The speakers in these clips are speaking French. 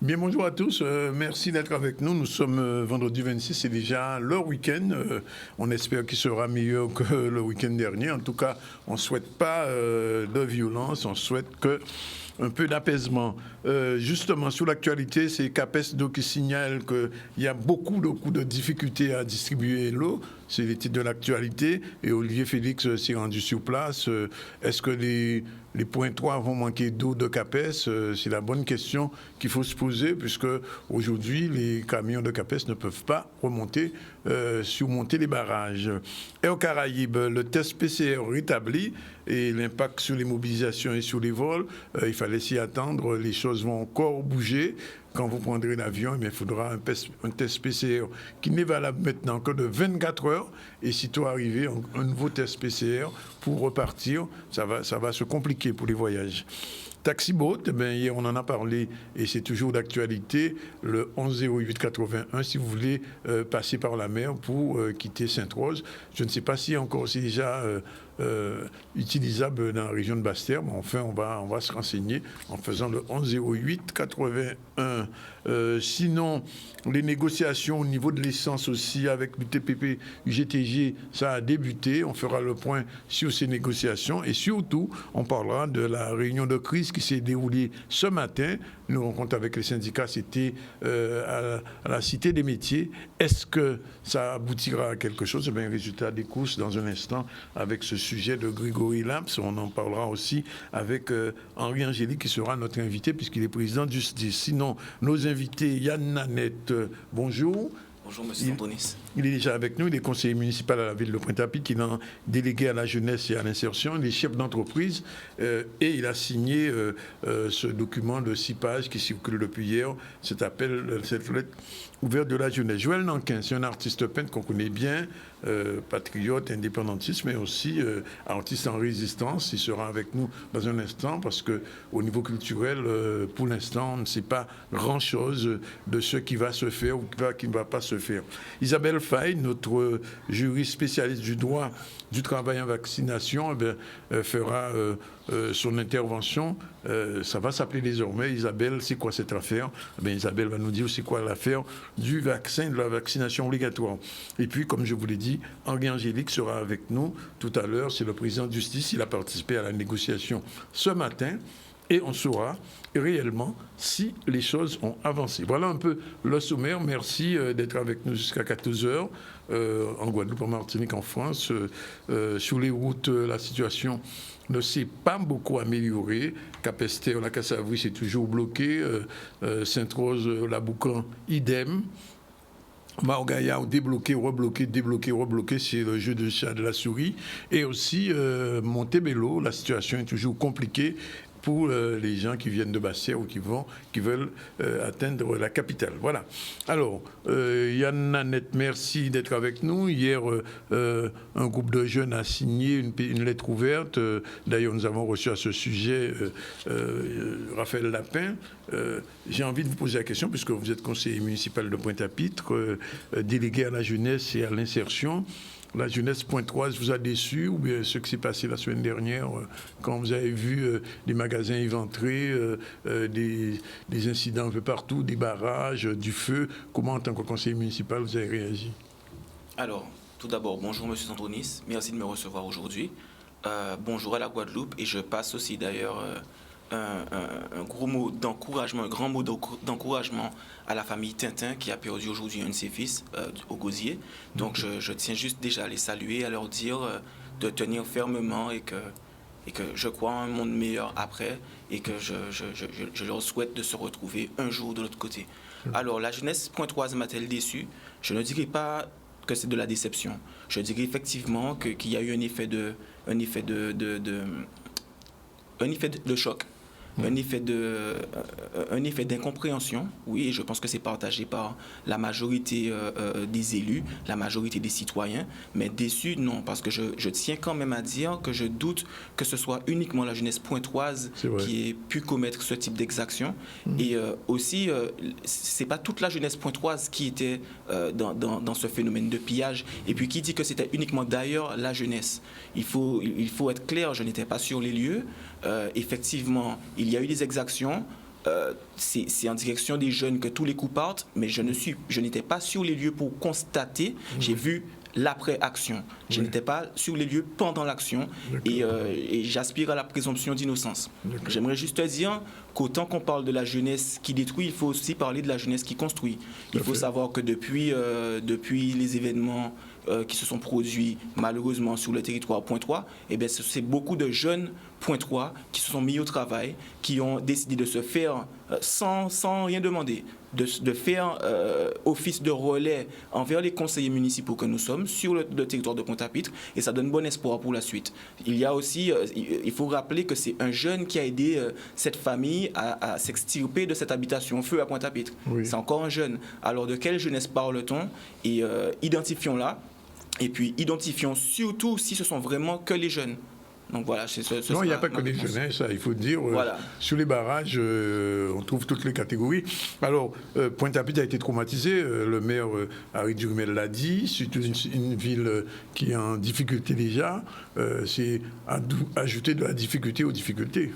Bien, bonjour à tous. Merci d'être avec nous. Nous sommes vendredi 26, c'est déjà leur week-end. On espère qu'il sera meilleur que le week-end dernier. En tout cas, on ne souhaite pas de violence, on souhaite un peu d'apaisement. Justement, sur l'actualité, c'est CAPES qui signale qu'il y a beaucoup de difficultés à distribuer l'eau. C'est les titres de l'actualité. Et Olivier Félix s'est rendu sur place. Est-ce que les points 3 vont manquer d'eau de CAPES? C'est la bonne question qu'il faut se poser, puisque aujourd'hui, les camions de CAPES ne peuvent pas surmonter les barrages. Et aux Caraïbes, le test PCR rétabli et l'impact sur les mobilisations et sur les vols, il fallait s'y attendre. Les choses vont encore bouger. Quand vous prendrez l'avion, il faudra un test PCR qui n'est valable maintenant que de 24 heures. Et sitôt arrivé, un nouveau test PCR pour repartir, ça va se compliquer pour les voyages. Taxi Boat, hier on en a parlé et c'est toujours d'actualité, le 110881, si vous voulez passer par la mer pour quitter Sainte-Rose. Je ne sais pas si encore c'est déjà utilisable dans la région de Basse-Terre, mais enfin on va se renseigner en faisant le 110881. Sinon, les négociations au niveau de l'essence aussi avec l'UTPP, UGTG, ça a débuté. On fera le point sur ces négociations et surtout, on parlera de la réunion de crise qui s'est déroulée ce matin. Nous rencontrons avec les syndicats, c'était à la Cité des métiers. Est-ce que ça aboutira à quelque chose? Résultat des courses dans un instant avec ce sujet de Grégory Laps. On en parlera aussi avec Henri Angélique qui sera notre invité puisqu'il est président du SDIS. Sinon, nos invités, Yann Nanette, bonjour. Bonjour, M. Antonis. Il est déjà avec nous, il est conseiller municipal à la ville de Pointe-à-Pitre, il est délégué à la jeunesse et à l'insertion, il est chef d'entreprise et il a signé ce document de 6 pages qui circule depuis hier, cette lettre ouverte de la jeunesse. Joël Nankin, c'est un artiste peintre qu'on connaît bien, patriote, indépendantiste, mais aussi artiste en résistance. Il sera avec nous dans un instant parce qu'au niveau culturel, pour l'instant, on ne sait pas grand-chose de ce qui va se faire ou qui ne va pas se faire. Isabelle Faye, notre juriste spécialiste du droit du travail en vaccination, fera son intervention. Ça va s'appeler désormais Isabelle, c'est quoi cette affaire? Isabelle va nous dire c'est quoi l'affaire du vaccin, de la vaccination obligatoire. Et puis, comme je vous l'ai dit, Henri Angélique sera avec nous tout à l'heure. C'est le président de justice. Il a participé à la négociation ce matin. Et on saura réellement si les choses ont avancé. Voilà un peu le sommaire. Merci d'être avec nous jusqu'à 14h en Guadeloupe, en Martinique, en France. Sur les routes, la situation ne s'est pas beaucoup améliorée. Cap-Esther, la Cassavrie, c'est toujours bloqué. Sainte-Rose, la Boucan, idem. Margaya, débloqué, rebloqué, c'est le jeu de chat de la souris. Et aussi Montebello, la situation est toujours compliquée pour les gens qui viennent de Basse-Terre ou qui veulent atteindre la capitale. Voilà. Alors, Yann Nanette, merci d'être avec nous. Hier, un groupe de jeunes a signé une lettre ouverte. D'ailleurs, nous avons reçu à ce sujet Raphaël Lapin. J'ai envie de vous poser la question, puisque vous êtes conseiller municipal de Pointe-à-Pitre, délégué à la jeunesse et à l'insertion. La jeunesse pointoise vous a déçu, ou bien ce qui s'est passé la semaine dernière, quand vous avez vu des magasins éventrés, des incidents un peu partout, des barrages, du feu? Comment, en tant que conseiller municipal, vous avez réagi? Alors, tout d'abord, bonjour M. Antonis, merci de me recevoir aujourd'hui. Bonjour à la Guadeloupe, et je passe aussi d'ailleurs un gros mot d'encouragement, un grand mot d'encouragement à la famille Tintin qui a perdu aujourd'hui un de ses fils au Gosier. Donc je tiens juste déjà à les saluer, à leur dire de tenir fermement et que je crois en un monde meilleur après et que je leur souhaite de se retrouver un jour de l'autre côté. Alors la jeunesse pointoise m'a-t-elle déçu? Je ne dirais pas que c'est de la déception. Je dirais effectivement qu'il y a eu un effet de choc. Un effet d'incompréhension, oui, et je pense que c'est partagé par la majorité des élus, la majorité des citoyens, mais déçu, non, parce que je tiens quand même à dire que je doute que ce soit uniquement la jeunesse pointoise qui ait pu commettre ce type d'exaction, et aussi, c'est pas toute la jeunesse pointoise qui était dans ce phénomène de pillage, et puis qui dit que c'était uniquement d'ailleurs la jeunesse. Il faut être clair, je n'étais pas sur les lieux, effectivement, il y a eu des exactions. c'est en direction des jeunes que tous les coups partent, mais je n'étais pas sur les lieux pour constater. J'ai vu l'après-action. Je n'étais pas sur les lieux pendant l'action et j'aspire à la présomption d'innocence. J'aimerais juste te dire qu'autant qu'on parle de la jeunesse qui détruit, il faut aussi parler de la jeunesse qui construit. Il faut savoir que depuis les événements qui se sont produits malheureusement sur le territoire pointois, c'est beaucoup de jeunes pointois qui se sont mis au travail, qui ont décidé de se faire sans rien demander, de faire office de relais envers les conseillers municipaux que nous sommes sur le territoire de Pointe-à-Pitre, et ça donne bon espoir pour la suite. Il y a aussi, il faut rappeler que c'est un jeune qui a aidé cette famille à s'extirper de cette habitation feu à Pointe-à-Pitre. Oui. C'est encore un jeune. Alors de quelle jeunesse parle-t-on? Et identifions-la, et puis identifions surtout si ce sont vraiment que les jeunes. Donc voilà, non, il n'y a pas que des jeunes, ça, il faut dire. Voilà. Sur les barrages, on trouve toutes les catégories. Alors, Pointe-à-Pitre a été traumatisé. Le maire Harry Durmel l'a dit. C'est une ville qui est en difficulté déjà. C'est ajouter de la difficulté aux difficultés.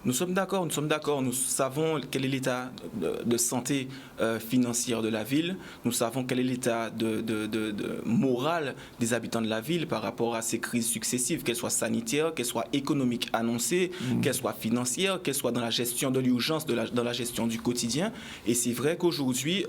Nous sommes d'accord. Nous savons quel est l'état de santé financière de la ville. Nous savons quel est l'état de moral des habitants de la ville par rapport à ces crises successives, qu'elles soient sanitaires, qu'elles soient économiques annoncées, qu'elles soient financières, qu'elles soient dans la gestion de l'urgence, dans la gestion du quotidien. Et c'est vrai qu'aujourd'hui,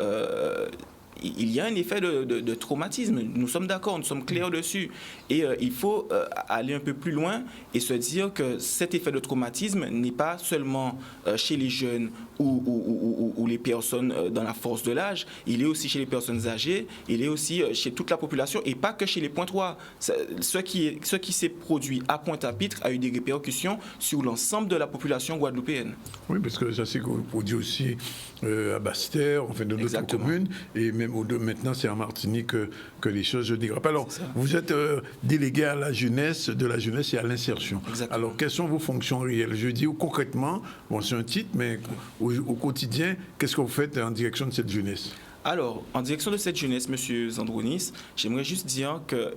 il y a un effet de traumatisme. Nous sommes d'accord, nous sommes clairs dessus. Et il faut aller un peu plus loin et se dire que cet effet de traumatisme n'est pas seulement chez les jeunes ou les personnes dans la force de l'âge, il est aussi chez les personnes âgées, il est aussi chez toute la population et pas que chez les Pointois. Ce qui s'est produit à Pointe-à-Pitre a eu des répercussions sur l'ensemble de la population guadeloupéenne. Oui, parce que ça s'est produit aussi à Basse-Terre, enfin de d'autres communes, et même maintenant c'est en Martinique que les choses se dégradent. Alors, vous êtes délégué à la jeunesse, de la jeunesse et à l'insertion. Alors, quelles sont vos fonctions réelles? Je dis concrètement, bon c'est un titre, mais au quotidien, qu'est-ce que vous faites en direction de cette jeunesse? Alors, en direction de cette jeunesse, M. Zandrounis, j'aimerais juste dire que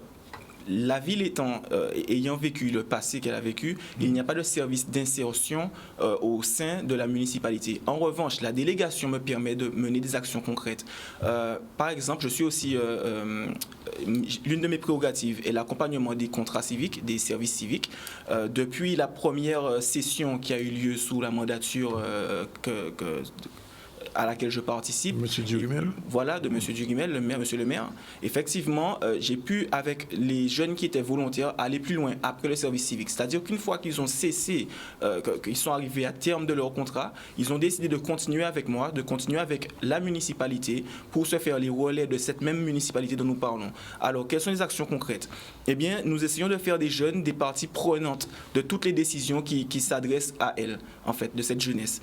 la ville ayant vécu le passé qu'elle a vécu, il n'y a pas de service d'insertion au sein de la municipalité. En revanche, la délégation me permet de mener des actions concrètes. Par exemple, je suis aussi l'une de mes prérogatives est l'accompagnement des contrats civiques, des services civiques. Depuis la première session qui a eu lieu sous la mandature à laquelle je participe. Monsieur Durmel. Voilà, de Monsieur Durmel, Monsieur le maire. Effectivement, j'ai pu, avec les jeunes qui étaient volontaires, aller plus loin après le service civique. C'est-à-dire qu'une fois qu'ils ont cessé, qu'ils sont arrivés à terme de leur contrat, ils ont décidé de continuer avec moi, de continuer avec la municipalité pour se faire les relais de cette même municipalité dont nous parlons. Alors, quelles sont les actions concrètes? Eh bien, nous essayons de faire des jeunes des parties prenantes de toutes les décisions qui s'adressent à elles, en fait, de cette jeunesse.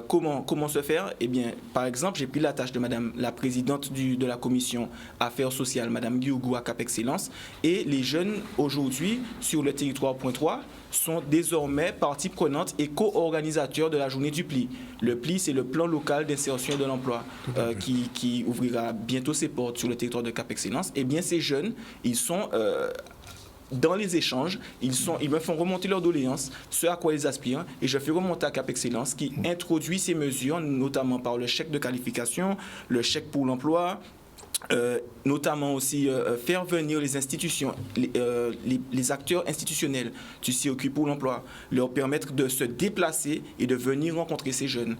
Comment se faire? Eh bien, par exemple, j'ai pris la tâche de Madame la présidente de la commission Affaires sociales, Madame Guyougou à Cap Excellence, et les jeunes aujourd'hui sur le territoire pointois sont désormais partie prenante et co-organisateurs de la journée du PLI. Le PLI, c'est le plan local d'insertion de l'emploi qui ouvrira bientôt ses portes sur le territoire de Cap Excellence. Eh bien, ces jeunes, ils sont dans les échanges, ils me font remonter leurs doléances, ce à quoi ils aspirent, et je fais remonter à Cap Excellence qui introduit ces mesures, notamment par le chèque de qualification, le chèque pour l'emploi, notamment aussi faire venir les institutions, les acteurs institutionnels du COQ pour l'emploi, leur permettre de se déplacer et de venir rencontrer ces jeunes.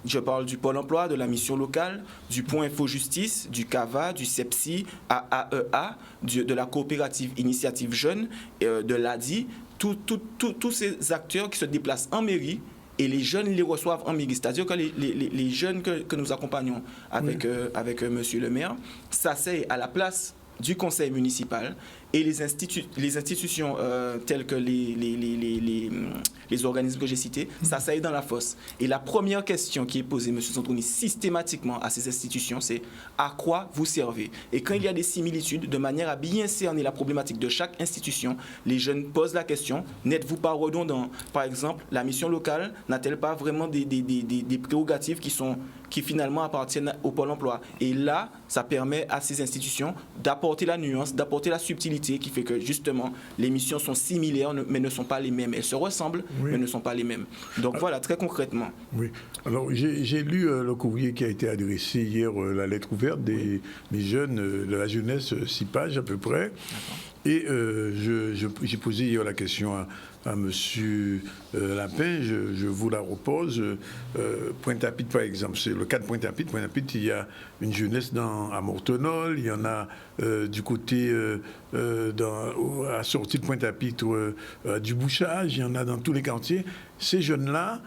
Je parle du Pôle emploi, de la mission locale, du Point Info Justice, du CAVA, du CEPSI, AAEA, de la coopérative Initiative Jeune, de l'ADI, tous ces acteurs qui se déplacent en mairie. Et les jeunes les reçoivent en mairie. C'est-à-dire que les jeunes que nous accompagnons avec monsieur le maire s'asseyent à la place du conseil municipal et les institutions telles que les organismes que j'ai cités s'asseyent dans la fosse. Et la première question qui est posée, M. Zandrounis, systématiquement à ces institutions, c'est à quoi vous servez? Et quand il y a des similitudes, de manière à bien cerner la problématique de chaque institution, les jeunes posent la question, n'êtes-vous pas redondant? Par exemple, la mission locale n'a-t-elle pas vraiment des prérogatives qui sont qui finalement appartiennent au Pôle emploi. Et là, ça permet à ces institutions d'apporter la nuance, d'apporter la subtilité qui fait que justement les missions sont similaires mais ne sont pas les mêmes. Elles se ressemblent mais ne sont pas les mêmes. Donc voilà, très concrètement. Oui. Alors j'ai lu le courrier qui a été adressé hier, la lettre ouverte des jeunes, de la jeunesse, 6 pages à peu près. Et j'ai posé hier la question à M. Lapin, je vous la repose. Pointe-à-Pitre, par exemple, c'est le cas de Pointe-à-Pitre. Pointe-à-Pitre, il y a une jeunesse à Mortenol, il y en a du côté, à la sortie de Pointe-à-Pitre, du Bouchage, il y en a dans tous les quartiers. Ces jeunes-là,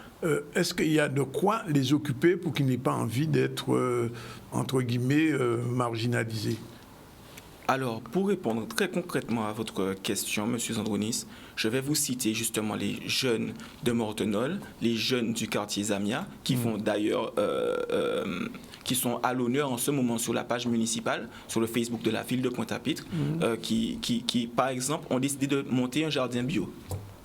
est-ce qu'il y a de quoi les occuper pour qu'ils n'aient pas envie d'être, entre guillemets, marginalisés? Alors, pour répondre très concrètement à votre question, M. Zandronis, je vais vous citer justement les jeunes de Mortenol, les jeunes du quartier Zamia, qui font d'ailleurs, qui sont à l'honneur en ce moment sur la page municipale, sur le Facebook de la ville de Pointe-à-Pitre, qui, par exemple, ont décidé de monter un jardin bio.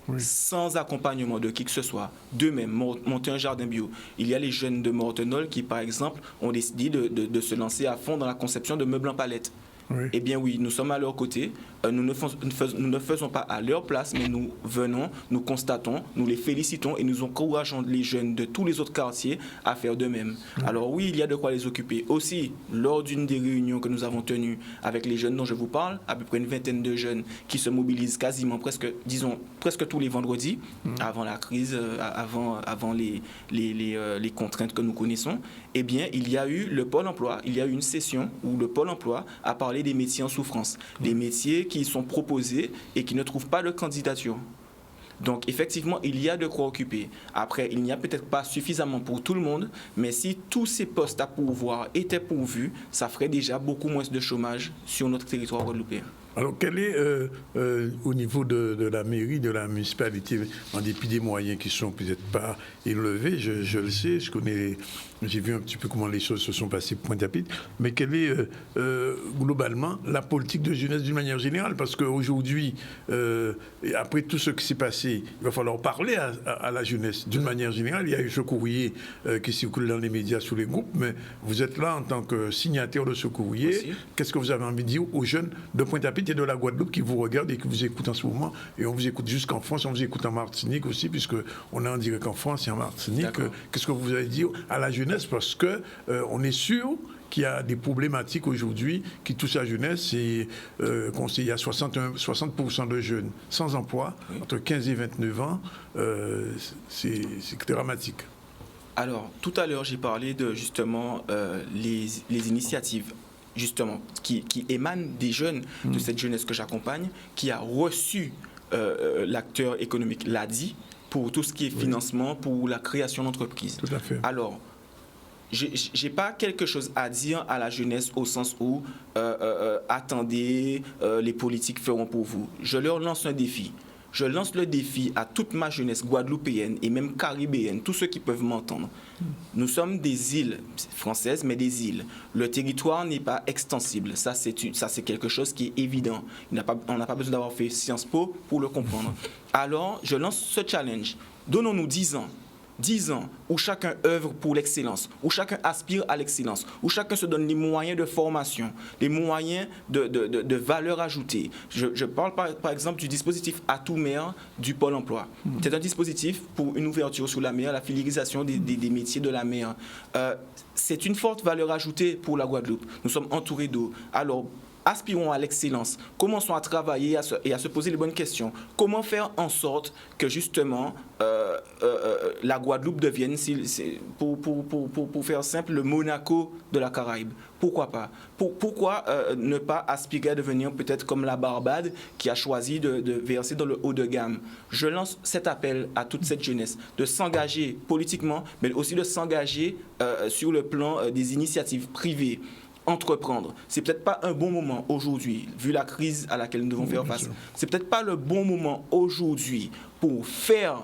Oui. Sans accompagnement de qui que ce soit, d'eux-mêmes, monter un jardin bio. Il y a les jeunes de Mortenol qui, par exemple, ont décidé de se lancer à fond dans la conception de meubles en palette. Oui. Eh bien oui, nous sommes à leur côté, nous ne faisons pas à leur place, mais nous venons, nous constatons, nous les félicitons et nous encourageons les jeunes de tous les autres quartiers à faire de même. Oui. Alors oui, il y a de quoi les occuper. Aussi, lors d'une des réunions que nous avons tenues avec les jeunes dont je vous parle, à peu près une vingtaine de jeunes qui se mobilisent quasiment presque tous les vendredis, avant la crise, avant les contraintes que nous connaissons, eh bien il y a eu le Pôle emploi, il y a eu une session où le Pôle emploi a parlé des métiers en souffrance, les métiers qui sont proposés et qui ne trouvent pas de candidature. Donc effectivement, il y a de quoi occuper. Après, il n'y a peut-être pas suffisamment pour tout le monde, mais si tous ces postes à pourvoir étaient pourvus, ça ferait déjà beaucoup moins de chômage sur notre territoire guadeloupéen. Alors, quel est, au niveau de la mairie, de la municipalité, en dépit des moyens qui ne sont peut-être pas élevés, je le sais, j'ai vu un petit peu comment les choses se sont passées pour Pointe-à-Pitre, mais quelle est globalement la politique de jeunesse d'une manière générale? Parce qu'aujourd'hui, après tout ce qui s'est passé, il va falloir parler à la jeunesse d'une manière générale. Il y a eu ce courrier qui circule dans les médias, sur les groupes, mais vous êtes là en tant que signataire de ce courrier. Merci. Qu'est-ce que vous avez envie de dire aux jeunes de Pointe-à-Pitre et de la Guadeloupe qui vous regardent et qui vous écoutent en ce moment? Et on vous écoute jusqu'en France, on vous écoute en Martinique aussi, puisqu'on est en direct en France et en Martinique. Qu'est-ce que vous allez dire à la jeunesse? Parce qu'on est sûr qu'il y a des problématiques aujourd'hui qui touchent la jeunesse et il y a 60% de jeunes sans emploi, entre 15 et 29 ans. C'est dramatique. Alors, tout à l'heure, j'ai parlé de justement les initiatives justement qui émanent des jeunes, de cette jeunesse que j'accompagne, qui a reçu l'acteur économique, l'ADI, pour tout ce qui est financement, pour la création d'entreprises. Tout à fait. Alors, j'ai pas quelque chose à dire à la jeunesse au sens où attendez, les politiques feront pour vous. Je leur lance un défi. Je lance le défi à toute ma jeunesse guadeloupéenne et même caribéenne, tous ceux qui peuvent m'entendre. Nous sommes des îles françaises, mais des îles. Le territoire n'est pas extensible. Ça, c'est quelque chose qui est évident. On n'a pas besoin d'avoir fait Sciences Po pour le comprendre. Alors, je lance ce challenge. Donnons-nous 10 ans. 10 ans où chacun œuvre pour l'excellence, où chacun aspire à l'excellence, où chacun se donne les moyens de formation, les moyens de valeur ajoutée. Je parle par exemple du dispositif Atout Mer du Pôle emploi. C'est un dispositif pour une ouverture sur la mer, la filiérisation des métiers de la mer. C'est une forte valeur ajoutée pour la Guadeloupe. Nous sommes entourés d'eau. Alors, aspirons à l'excellence, commençons à travailler et à se poser les bonnes questions. Comment faire en sorte que justement la Guadeloupe devienne, pour faire simple, le Monaco de la Caraïbe? Pourquoi pas? Pourquoi ne pas aspirer à devenir peut-être comme la Barbade qui a choisi de verser dans le haut de gamme? Je lance cet appel à toute cette jeunesse de s'engager politiquement, mais aussi de s'engager sur le plan des initiatives privées. entreprendre. C'est peut-être pas un bon moment aujourd'hui, vu la crise à laquelle nous devons faire face. C'est peut-être pas le bon moment aujourd'hui pour faire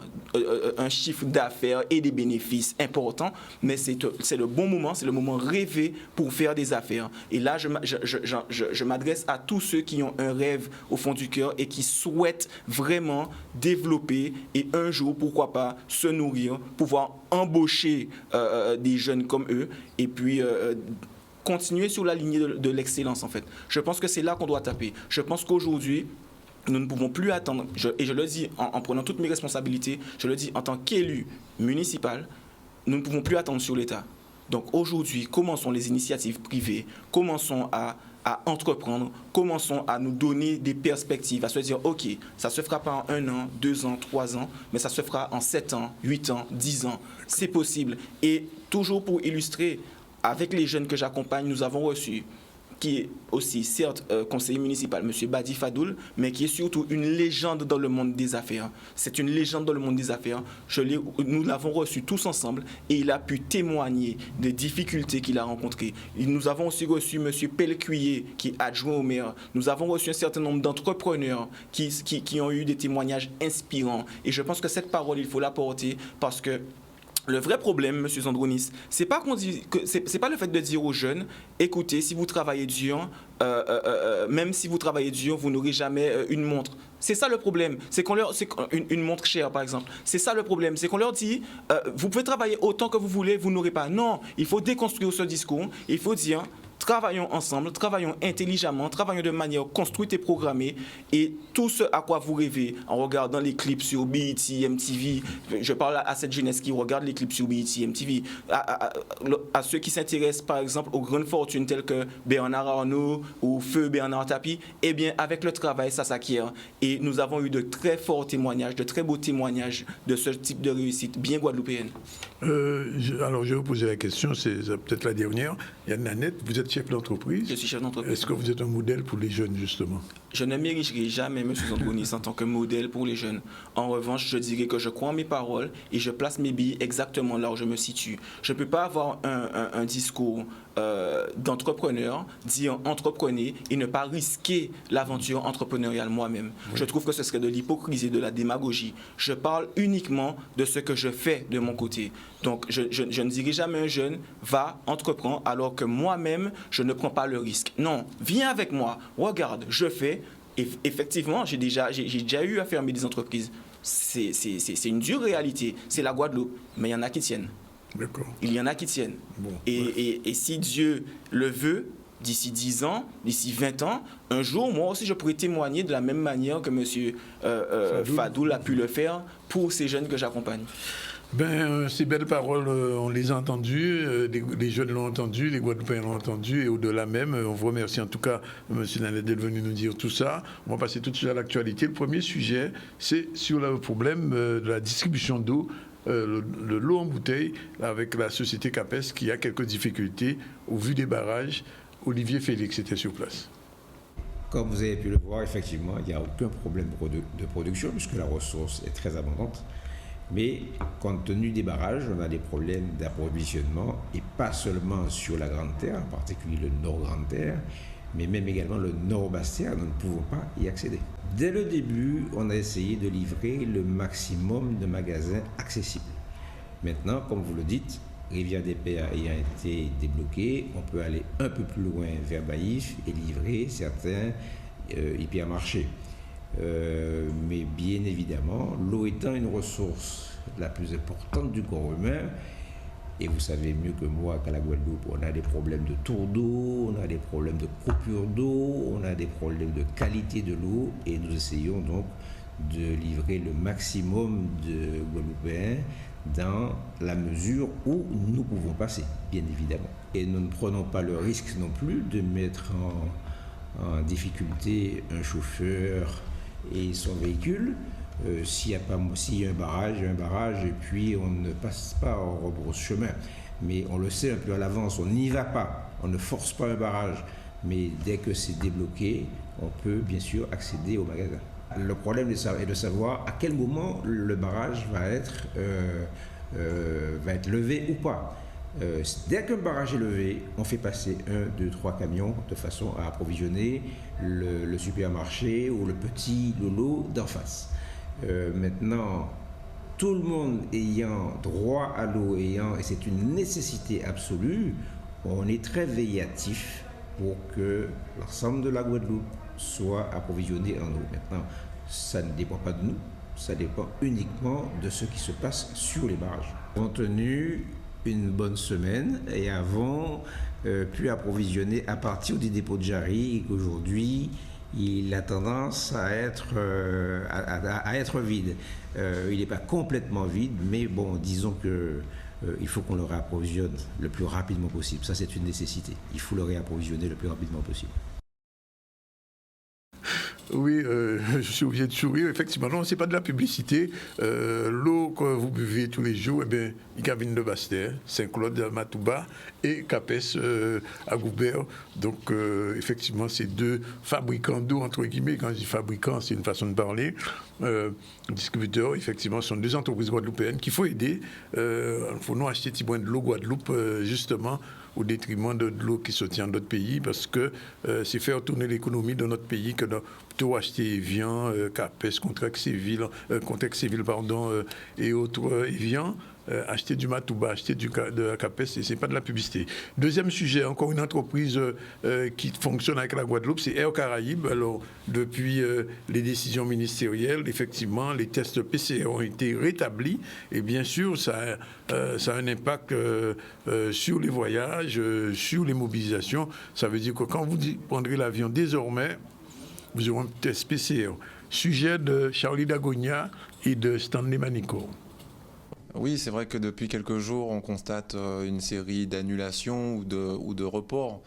un chiffre d'affaires et des bénéfices importants, mais c'est le bon moment, c'est le moment rêvé pour faire des affaires. Et là, je m'adresse à tous ceux qui ont un rêve au fond du cœur et qui souhaitent vraiment développer et un jour, pourquoi pas, se nourrir, pouvoir embaucher des jeunes comme eux et puis continuer sur la lignée de l'excellence, en fait. Je pense que c'est là qu'on doit taper. Je pense qu'aujourd'hui, nous ne pouvons plus attendre, et je le dis en prenant toutes mes responsabilités, je le dis en tant qu'élu municipal, nous ne pouvons plus attendre sur l'État. Donc aujourd'hui, commençons les initiatives privées, commençons à entreprendre, commençons à nous donner des perspectives, à se dire, OK, ça ne se fera pas en 1 an, 2 ans, 3 ans, mais ça se fera en 7 ans, 8 ans, 10 ans. C'est possible. Et toujours pour illustrer, avec les jeunes que j'accompagne, nous avons reçu, qui est aussi, certes, conseiller municipal, M. Badi Fadoul, mais qui est surtout une légende dans le monde des affaires. C'est une légende dans le monde des affaires. Nous l'avons reçu tous ensemble et il a pu témoigner des difficultés qu'il a rencontrées. Nous avons aussi reçu M. Pellecuyer, qui est adjoint au maire. Nous avons reçu un certain nombre d'entrepreneurs qui ont eu des témoignages inspirants. Et je pense que cette parole, il faut la porter parce que le vrai problème, M. Zandronis, c'est pas le fait de dire aux jeunes, écoutez, si vous travaillez dur, même si vous travaillez dur, vous n'aurez jamais une montre. C'est ça le problème. C'est une montre chère, par exemple. C'est ça le problème. C'est qu'on leur dit, vous pouvez travailler autant que vous voulez, vous n'aurez pas. Non, il faut déconstruire ce discours. Il faut dire, travaillons ensemble, travaillons intelligemment, travaillons de manière construite et programmée. Et tout ce à quoi vous rêvez en regardant les clips sur BET, MTV, je parle à cette jeunesse qui regarde les clips sur BET, MTV, à ceux qui s'intéressent par exemple aux grandes fortunes telles que Bernard Arnault ou Feu Bernard Tapie, eh bien avec le travail, ça s'acquiert. Et nous avons eu de très forts témoignages, de très beaux témoignages de ce type de réussite bien guadeloupéenne. Alors je vais vous poser la question, c'est peut-être la dernière. Yann Nanette, vous êtes chef d'entreprise. Je suis chef d'entreprise. Est-ce que vous êtes un modèle pour les jeunes, justement? Je ne m'érigerai jamais, M. Zandronis, en tant que modèle pour les jeunes. En revanche, je dirais que je crois en mes paroles et je place mes billes exactement là où je me situe. Je ne peux pas avoir un discours d'entrepreneur, dire entreprenez et ne pas risquer l'aventure entrepreneuriale moi-même. Oui. Je trouve que ce serait de l'hypocrisie, de la démagogie. Je parle uniquement de ce que je fais de mon côté. Donc, je ne dirai jamais à un jeune, va, entreprends, alors que moi-même, je ne prends pas le risque. Non, viens avec moi, regarde, je fais. Et effectivement, j'ai déjà eu à fermer des entreprises. C'est une dure réalité. C'est la Guadeloupe, mais il y en a qui tiennent. D'accord. Il y en a qui tiennent. Bon, et si Dieu le veut, d'ici 10 ans, d'ici 20 ans, un jour, moi aussi, je pourrais témoigner de la même manière que M. Fadoul a pu le faire pour ces jeunes que j'accompagne. Ces belles paroles, on les a entendues, les jeunes l'ont entendu, les Guadeloupéens l'ont entendu, et au-delà même, on vous remercie en tout cas, M. Nanette, d'être venu nous dire tout ça. On va passer tout de suite à l'actualité. Le premier sujet, c'est sur le problème de la distribution d'eau, le l'eau en bouteille, avec la société CAPES qui a quelques difficultés au vu des barrages. Olivier Félix était sur place. Comme vous avez pu le voir, effectivement, il n'y a aucun problème de production puisque la ressource est très abondante. Mais compte tenu des barrages, on a des problèmes d'approvisionnement et pas seulement sur la Grande Terre, en particulier le Nord Grande Terre, mais même également le Nord Basse Terre, nous ne pouvons pas y accéder. Dès le début, on a essayé de livrer le maximum de magasins accessibles. Maintenant, comme vous le dites, Rivière des Pères ayant été débloquée, on peut aller un peu plus loin vers Baïf et livrer certains hypermarchés. Mais bien évidemment, l'eau étant une ressource la plus importante du corps humain, et vous savez mieux que moi qu'à la Guadeloupe, on a des problèmes de tours d'eau, on a des problèmes de coupure d'eau, on a des problèmes de qualité de l'eau, et nous essayons donc de livrer le maximum de Guadeloupéens dans la mesure où nous pouvons passer, bien évidemment. Et nous ne prenons pas le risque non plus de mettre en difficulté un chauffeur et son véhicule. S'il y a un barrage, et puis on ne passe pas au rebrousse-chemin. Mais on le sait un peu à l'avance, on n'y va pas, on ne force pas un barrage. Mais dès que c'est débloqué, on peut bien sûr accéder au magasin. Le problème est de savoir à quel moment le barrage va être levé ou pas. Dès qu'un barrage est levé, on fait passer 1, 2, 3 camions de façon à approvisionner le supermarché ou le petit lolo d'en face. Maintenant, tout le monde ayant droit à l'eau, et c'est une nécessité absolue, on est très veillatif pour que l'ensemble de la Guadeloupe soit approvisionné en eau. Maintenant, ça ne dépend pas de nous, ça dépend uniquement de ce qui se passe sur les barrages. On a tenu une bonne semaine et avons pu approvisionner à partir du dépôt de Jarry, et qu'aujourd'hui, il a tendance à être vide. Il n'est pas complètement vide, mais bon, disons que il faut qu'on le réapprovisionne le plus rapidement possible. Ça, c'est une nécessité. Il faut le réapprovisionner le plus rapidement possible. Oui, je suis obligé de sourire. Effectivement, non, c'est pas de la publicité. L'eau que vous buvez tous les jours, eh bien, il y a de Bastère, Saint-Claude à Matouba et Capes à Goubert. Donc, effectivement, ces deux fabricants d'eau, entre guillemets, quand je dis fabricants, c'est une façon de parler, distributeurs, effectivement, sont deux entreprises guadeloupéennes qu'il faut aider. Il faut nous acheter petit point de l'eau Guadeloupe, justement, au détriment de l'eau qui se tient dans d'autres pays, parce que c'est faire tourner l'économie de notre pays que de plutôt acheter Evian, Capes, Contrex Civil, et autres Evian. Acheter du Matouba, acheter de la Capes, c'est pas de la publicité. Deuxième sujet, encore une entreprise qui fonctionne avec la Guadeloupe, c'est Air Caraïbes. Alors, depuis les décisions ministérielles, effectivement, les tests PCR ont été rétablis. Et bien sûr, ça a un impact sur les voyages, sur les mobilisations. Ça veut dire que quand vous prendrez l'avion désormais, vous aurez un test PCR. Sujet de Charlie Dagonia et de Stanley Manico. Oui, c'est vrai que depuis quelques jours, on constate une série d'annulations ou de reports.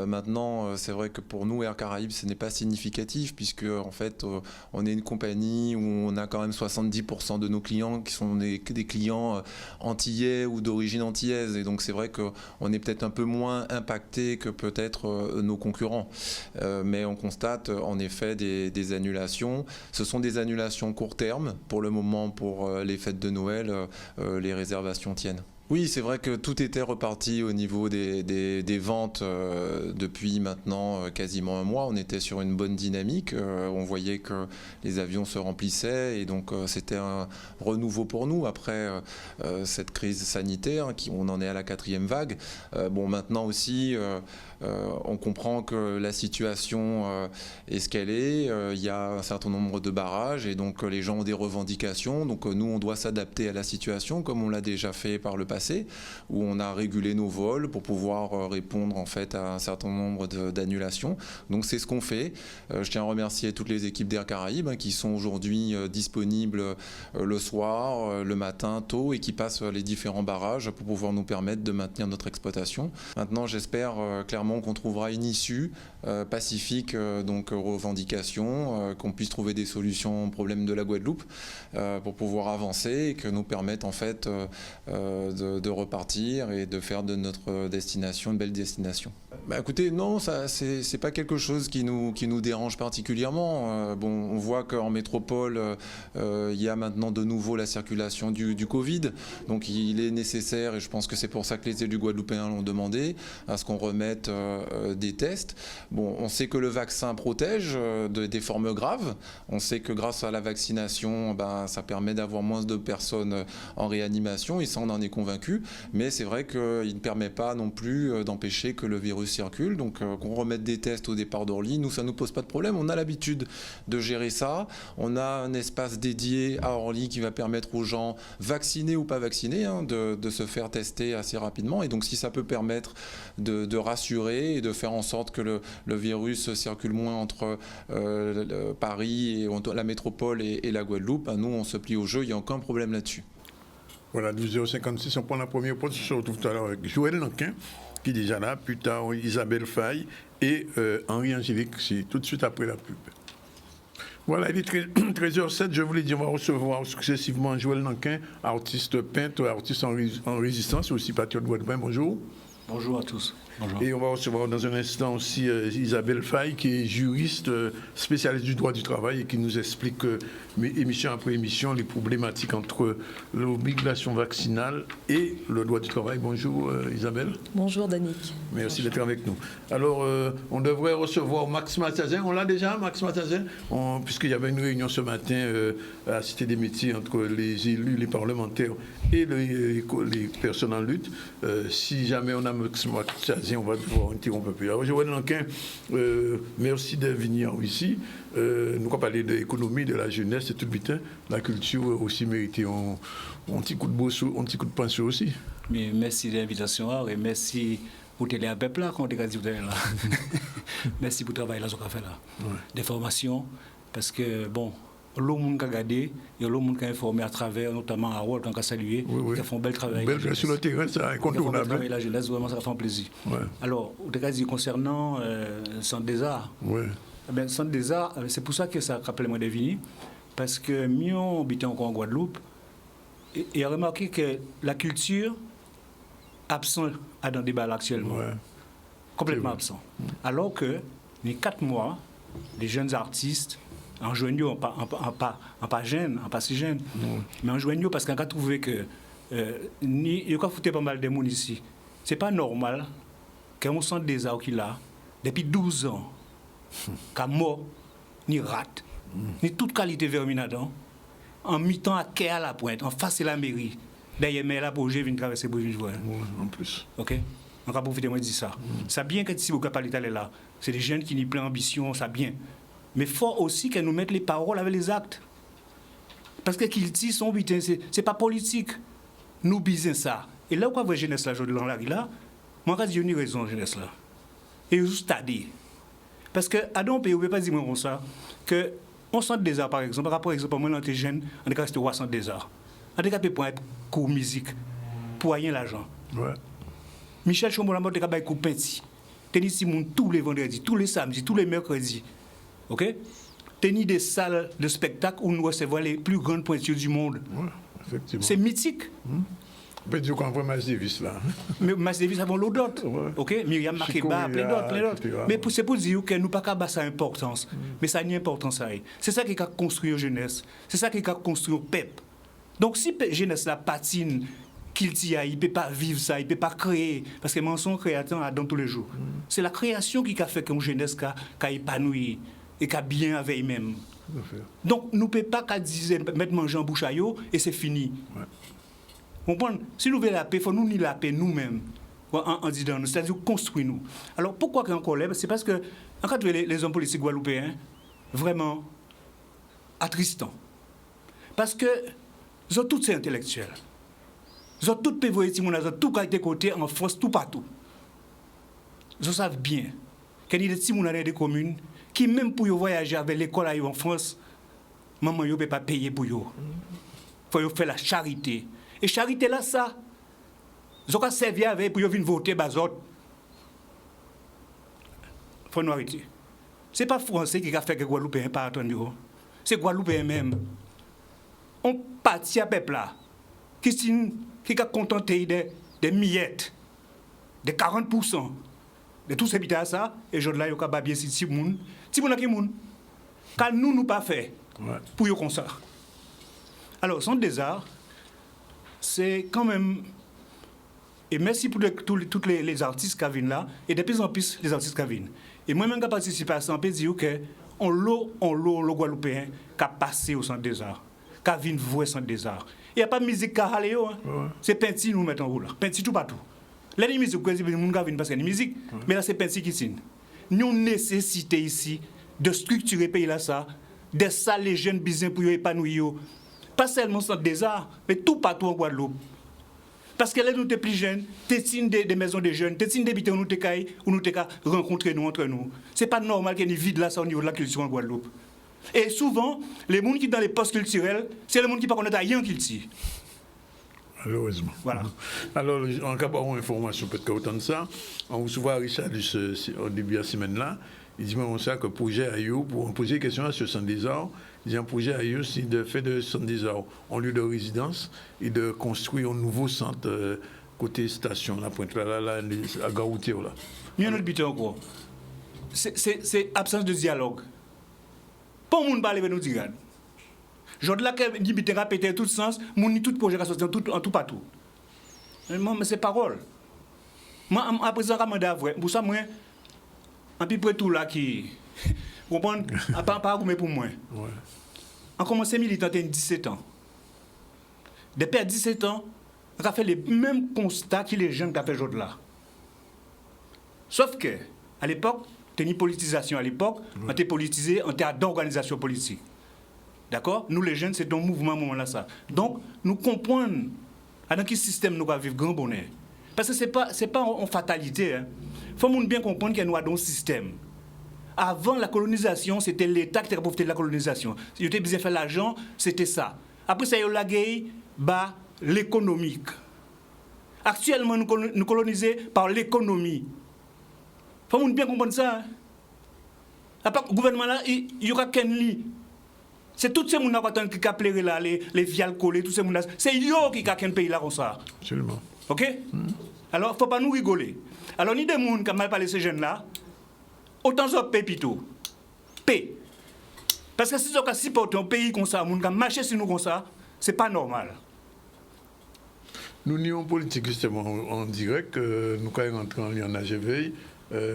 Maintenant, c'est vrai que pour nous, Air Caraïbes, ce n'est pas significatif, puisque en fait, on est une compagnie où on a quand même 70% de nos clients qui sont des clients antillais ou d'origine antillaise. Et donc, c'est vrai qu'on est peut-être un peu moins impacté que peut-être nos concurrents. Mais on constate en effet des annulations. Ce sont des annulations court terme. Pour le moment, pour les fêtes de Noël, les réservations tiennent. Oui, c'est vrai que tout était reparti au niveau des ventes depuis maintenant quasiment un mois. On était sur une bonne dynamique. On voyait que les avions se remplissaient et donc c'était un renouveau pour nous après cette crise sanitaire. On en est à la 4e vague. Bon, maintenant aussi, on comprend que la situation est ce qu'elle est. Il y a un certain nombre de barrages et donc les gens ont des revendications. Donc nous, on doit s'adapter à la situation comme on l'a déjà fait par le passé, où on a régulé nos vols pour pouvoir répondre en fait à un certain nombre d'annulations. Donc c'est ce qu'on fait. Je tiens à remercier toutes les équipes d'Air Caraïbes qui sont aujourd'hui disponibles le soir, le matin tôt et qui passent les différents barrages pour pouvoir nous permettre de maintenir notre exploitation. Maintenant, j'espère clairement qu'on trouvera une issue pacifique donc aux revendications, qu'on puisse trouver des solutions aux problèmes de la Guadeloupe pour pouvoir avancer et que nous permettent en fait de repartir et de faire de notre destination une belle destination. Bah, écoutez, non, ça c'est pas quelque chose qui nous dérange particulièrement. Bon, on voit qu'en métropole, il y a maintenant de nouveau la circulation du Covid, donc il est nécessaire, et je pense que c'est pour ça que les élus guadeloupéens l'ont demandé, à ce qu'on remette des tests. Bon, on sait que le vaccin protège des formes graves. On sait que grâce à la vaccination, ben, ça permet d'avoir moins de personnes en réanimation, et ça on en est convaincu. Mais c'est vrai qu'il ne permet pas non plus d'empêcher que le virus circule. Donc qu'on remette des tests au départ d'Orly, nous ça ne nous pose pas de problème. On a l'habitude de gérer ça. On a un espace dédié à Orly qui va permettre aux gens vaccinés ou pas vaccinés de se faire tester assez rapidement. Et donc si ça peut permettre de rassurer et de faire en sorte que le virus circule moins entre Paris et la métropole et la Guadeloupe, nous on se plie au jeu, il n'y a aucun problème là-dessus. Voilà, 12h56, on prend la première pause. Je se retrouve tout à l'heure avec Joël Nankin, qui est déjà là, plus tard Isabelle Faye et Henri Angélique, c'est tout de suite après la pub. Voilà, il est 13h07, je voulais dire, on va recevoir successivement Joël Nankin, artiste peintre, artiste en résistance, aussi patriote guadeloupéen. Bonjour. Bonjour à tous. Bonjour. Et on va recevoir dans un instant aussi Isabelle Faye, qui est juriste spécialiste du droit du travail et qui nous explique émission après émission les problématiques entre l'obligation vaccinale et le droit du travail. Bonjour Isabelle. Bonjour Danick. Merci d'être avec nous. Alors, on devrait recevoir Max Matazin. On l'a déjà, Max Matazin, puisqu'il y avait une réunion ce matin à la Cité des Métiers entre les élus, les parlementaires et les personnes en lutte. Si jamais on a Max Matazin, on va devoir interrompre un peu. Alors, Joël Lanquin, merci de venir ici. Nous allons parler de l'économie, de la jeunesse et tout le temps. La culture aussi mérite un petit coup de bosso, un petit coup de pinceau aussi. Mais merci de l'invitation et merci pour télé à peuple là, quand on est là. Merci pour le travail là, qu'on a fait là. Ouais. Des formations, parce que bon, l'autre monde qui a regardé, et l'autre monde qui a informé à travers, notamment à World, qui a salué, qui a fait un bel travail. Sur le terrain, c'est incontournable. La jeunesse, vraiment, ça fait un plaisir. Ouais. Alors, au cas concernant le Centre des Arts, le Centre des Arts, c'est pour ça que ça rappelle moi de venir, parce que nous habitons encore en Guadeloupe, et a remarqué que la culture absent dans le débat actuellement. Ouais. Complètement absent. Alors que, les 4 mois, les jeunes artistes, en joignant, en pas jeunes, en pas si jeunes, mais en joignant parce qu'on a trouvé que il y a foutu pas mal de monde ici. C'est pas normal qu'un centre des arts qu'il a, depuis 12 ans, qu'à mort, ni rate, ni toute qualité verminadant, en mi-temps à quai à la pointe, en face de la mairie. D'ailleurs, mais là, pour j'ai venu traverser Bourges-Jouer. En plus. OK? On va profiter de moi de dire ça. Ça bien que si vous parlez là, c'est des jeunes qui n'ont plein d'ambition, ça bien. Mais il faut aussi qu'elles nous mettent les paroles avec les actes. Parce que qu'ils disent son but, c'est pas politique. Nous bisons ça. Et là où on voit la jeunesse là, dans la rue là, moi, j'ai une raison, jeunesse là. Et juste à dire. Parce que, à donc, on ne peut pas dire comme ça, que on centre des arts, par exemple, par exemple, moi, quand j'étais jeune, on est resté au centre des arts. On est capable pour être cours musique, pour rien l'argent. Ouais. Michel Chombo-Lamont est capable de cours peinture. Tenir Simon tous les vendredis, tous les samedis, tous les mercredis. OK? Tenir des salles de spectacle où nous recevons les plus grandes pointures du monde. Ouais, effectivement. C'est mythique. On peut dire qu'on voit Miles Davis là. Mais Miles Davis avant l'autre d'autres. Ouais. OK? Myriam Makeba, plein d'autres. Mais c'est pour dire que nous ne pouvons pas sa importance. Mais ça a une importance. C'est ça qui a construit la jeunesse. C'est ça qui a construit le peuple. Donc si la jeunesse la patine, qu'il il ne peut pas vivre ça, il ne peut pas créer. Parce que mensonge créateur dans tous les jours. C'est la création qui a fait que la jeunesse a épanoui et qui a bien avec elle-même. Donc nous ne pouvons pas mettre manger en bouche à eux et c'est fini. Ouais. Si nous voulons la paix, il faut nous la paix nous-mêmes. En disant nous, c'est-à-dire construire nous. Alors pourquoi qu'il y a encore l'air? C'est parce que en fait, les hommes politiques guadeloupéens, vraiment attristants. Parce que ils ont tous ces intellectuels. Ils ont tous pévoyé, ils ont tout été côté en France, tout partout. Ils savent bien qu'il y a des petits gens des communes qui, même pour voyager avec l'école en France, maman ne peut pas payer pour eux. Il faut faire la charité. Et charité là, ça, ils ont servi avec pour venir voter bazot. Il faut nous arrêter. Ce n'est pas français qui a fait que Guadeloupéens pas attendre. C'est Guadeloupéens même. On partit à peuple là, qui a contenté des miettes, de 40%, de tous ces habitants à ça, et je là, il y a bien si moun, si moun a qui moun, car nous pas fait pour y comme ça. Alors, Centre des Arts, c'est quand même, et merci pour tous les artistes qui viennent là, et de plus en plus les artistes qui viennent. Et moi-même qui participé à ça, on peut dire que le Guadeloupéen qui a passé au Centre des Arts. Qui viennent voir Centre des Arts. Il n'y a pas de musique qui a allé. C'est peinture nous mettons en route là. Peinture tout partout. Là, les musiques, les gens viennent parce qu'il y a des musiques, mais là, c'est peinture qui signe. Nous avons nécessité ici de structurer le pays là, ça, de ça, les jeunes business pour épanouir. Pas seulement Centre des Arts, mais tout partout en Guadeloupe. Parce que là, nous sommes plus jeunes, nous des maisons de jeunes, nous des habitants où nous rencontrer nous entre nous. Ce n'est pas normal qu'il y ait une vide là, ça, au niveau de la culture en Guadeloupe. Et souvent, les gens qui sont dans les postes culturels, c'est les gens qui ne connaissent rien culture. Malheureusement. Voilà. Alors, en cas d'avoir une information peut-être autant de ça, on vous voit Richard au début de la semaine là, il dit moi ça que le projet AIO, pour poser une question à ce Centre des Arts, il dit un projet AIO, c'est de faire de Centre des Arts en lieu de résidence et de construire un nouveau centre côté station, la pointe là, à gare routière là. Il y a un autre but encore. C'est absence de dialogue. Pas moun parler avec nous dire. Je dis là que dit bité répéter tout sens, moun ni tout projet qui sorti en tout partout. Mais c'est parole. Moi à présent ramanda vrai. Pour ça moi en peu près tout là qui comprendre pas pour moi. Ouais. On commencé militant à 17 ans. Depuis à 17 ans, on a fait les mêmes constats que les jeunes qui ont fait aujourd'hui là. Sauf que, à l'époque, il y a une politisation. À l'époque, on était politisé en termes d'organisation politique. D'accord? Nous, les jeunes, c'est un mouvement à ce moment-là. Ça. Donc, nous comprenons dans quel système nous allons vivre grand bonheur. Parce que ce n'est pas en fatalité. Il faut bien comprendre qu'il y a un système. Avant la colonisation, c'était l'État qui était profité de la colonisation. Si vous avez besoin de faire l'argent, c'était ça. Après, ça y a eu la guerre, l'économique. Actuellement, nous colonisons par l'économie. Il faut bien comprendre ça. Le gouvernement là, il y aura qu'un lit. C'est tous ces gens qui ont appelé là, les viales collées, tous ces gens là. C'est eux qui ont qu'un pays là comme ça. Absolument. OK? Alors, il ne faut pas nous rigoler. Alors, ni des gens qui ont mal parlé de ces jeunes-là, autant ça paie plutôt. Paie. Parce que si on supporte un pays comme ça, on a marché sur nous comme ça, c'est pas normal. Nous nions politique justement en direct, nous quand rentrons en lien en AGV.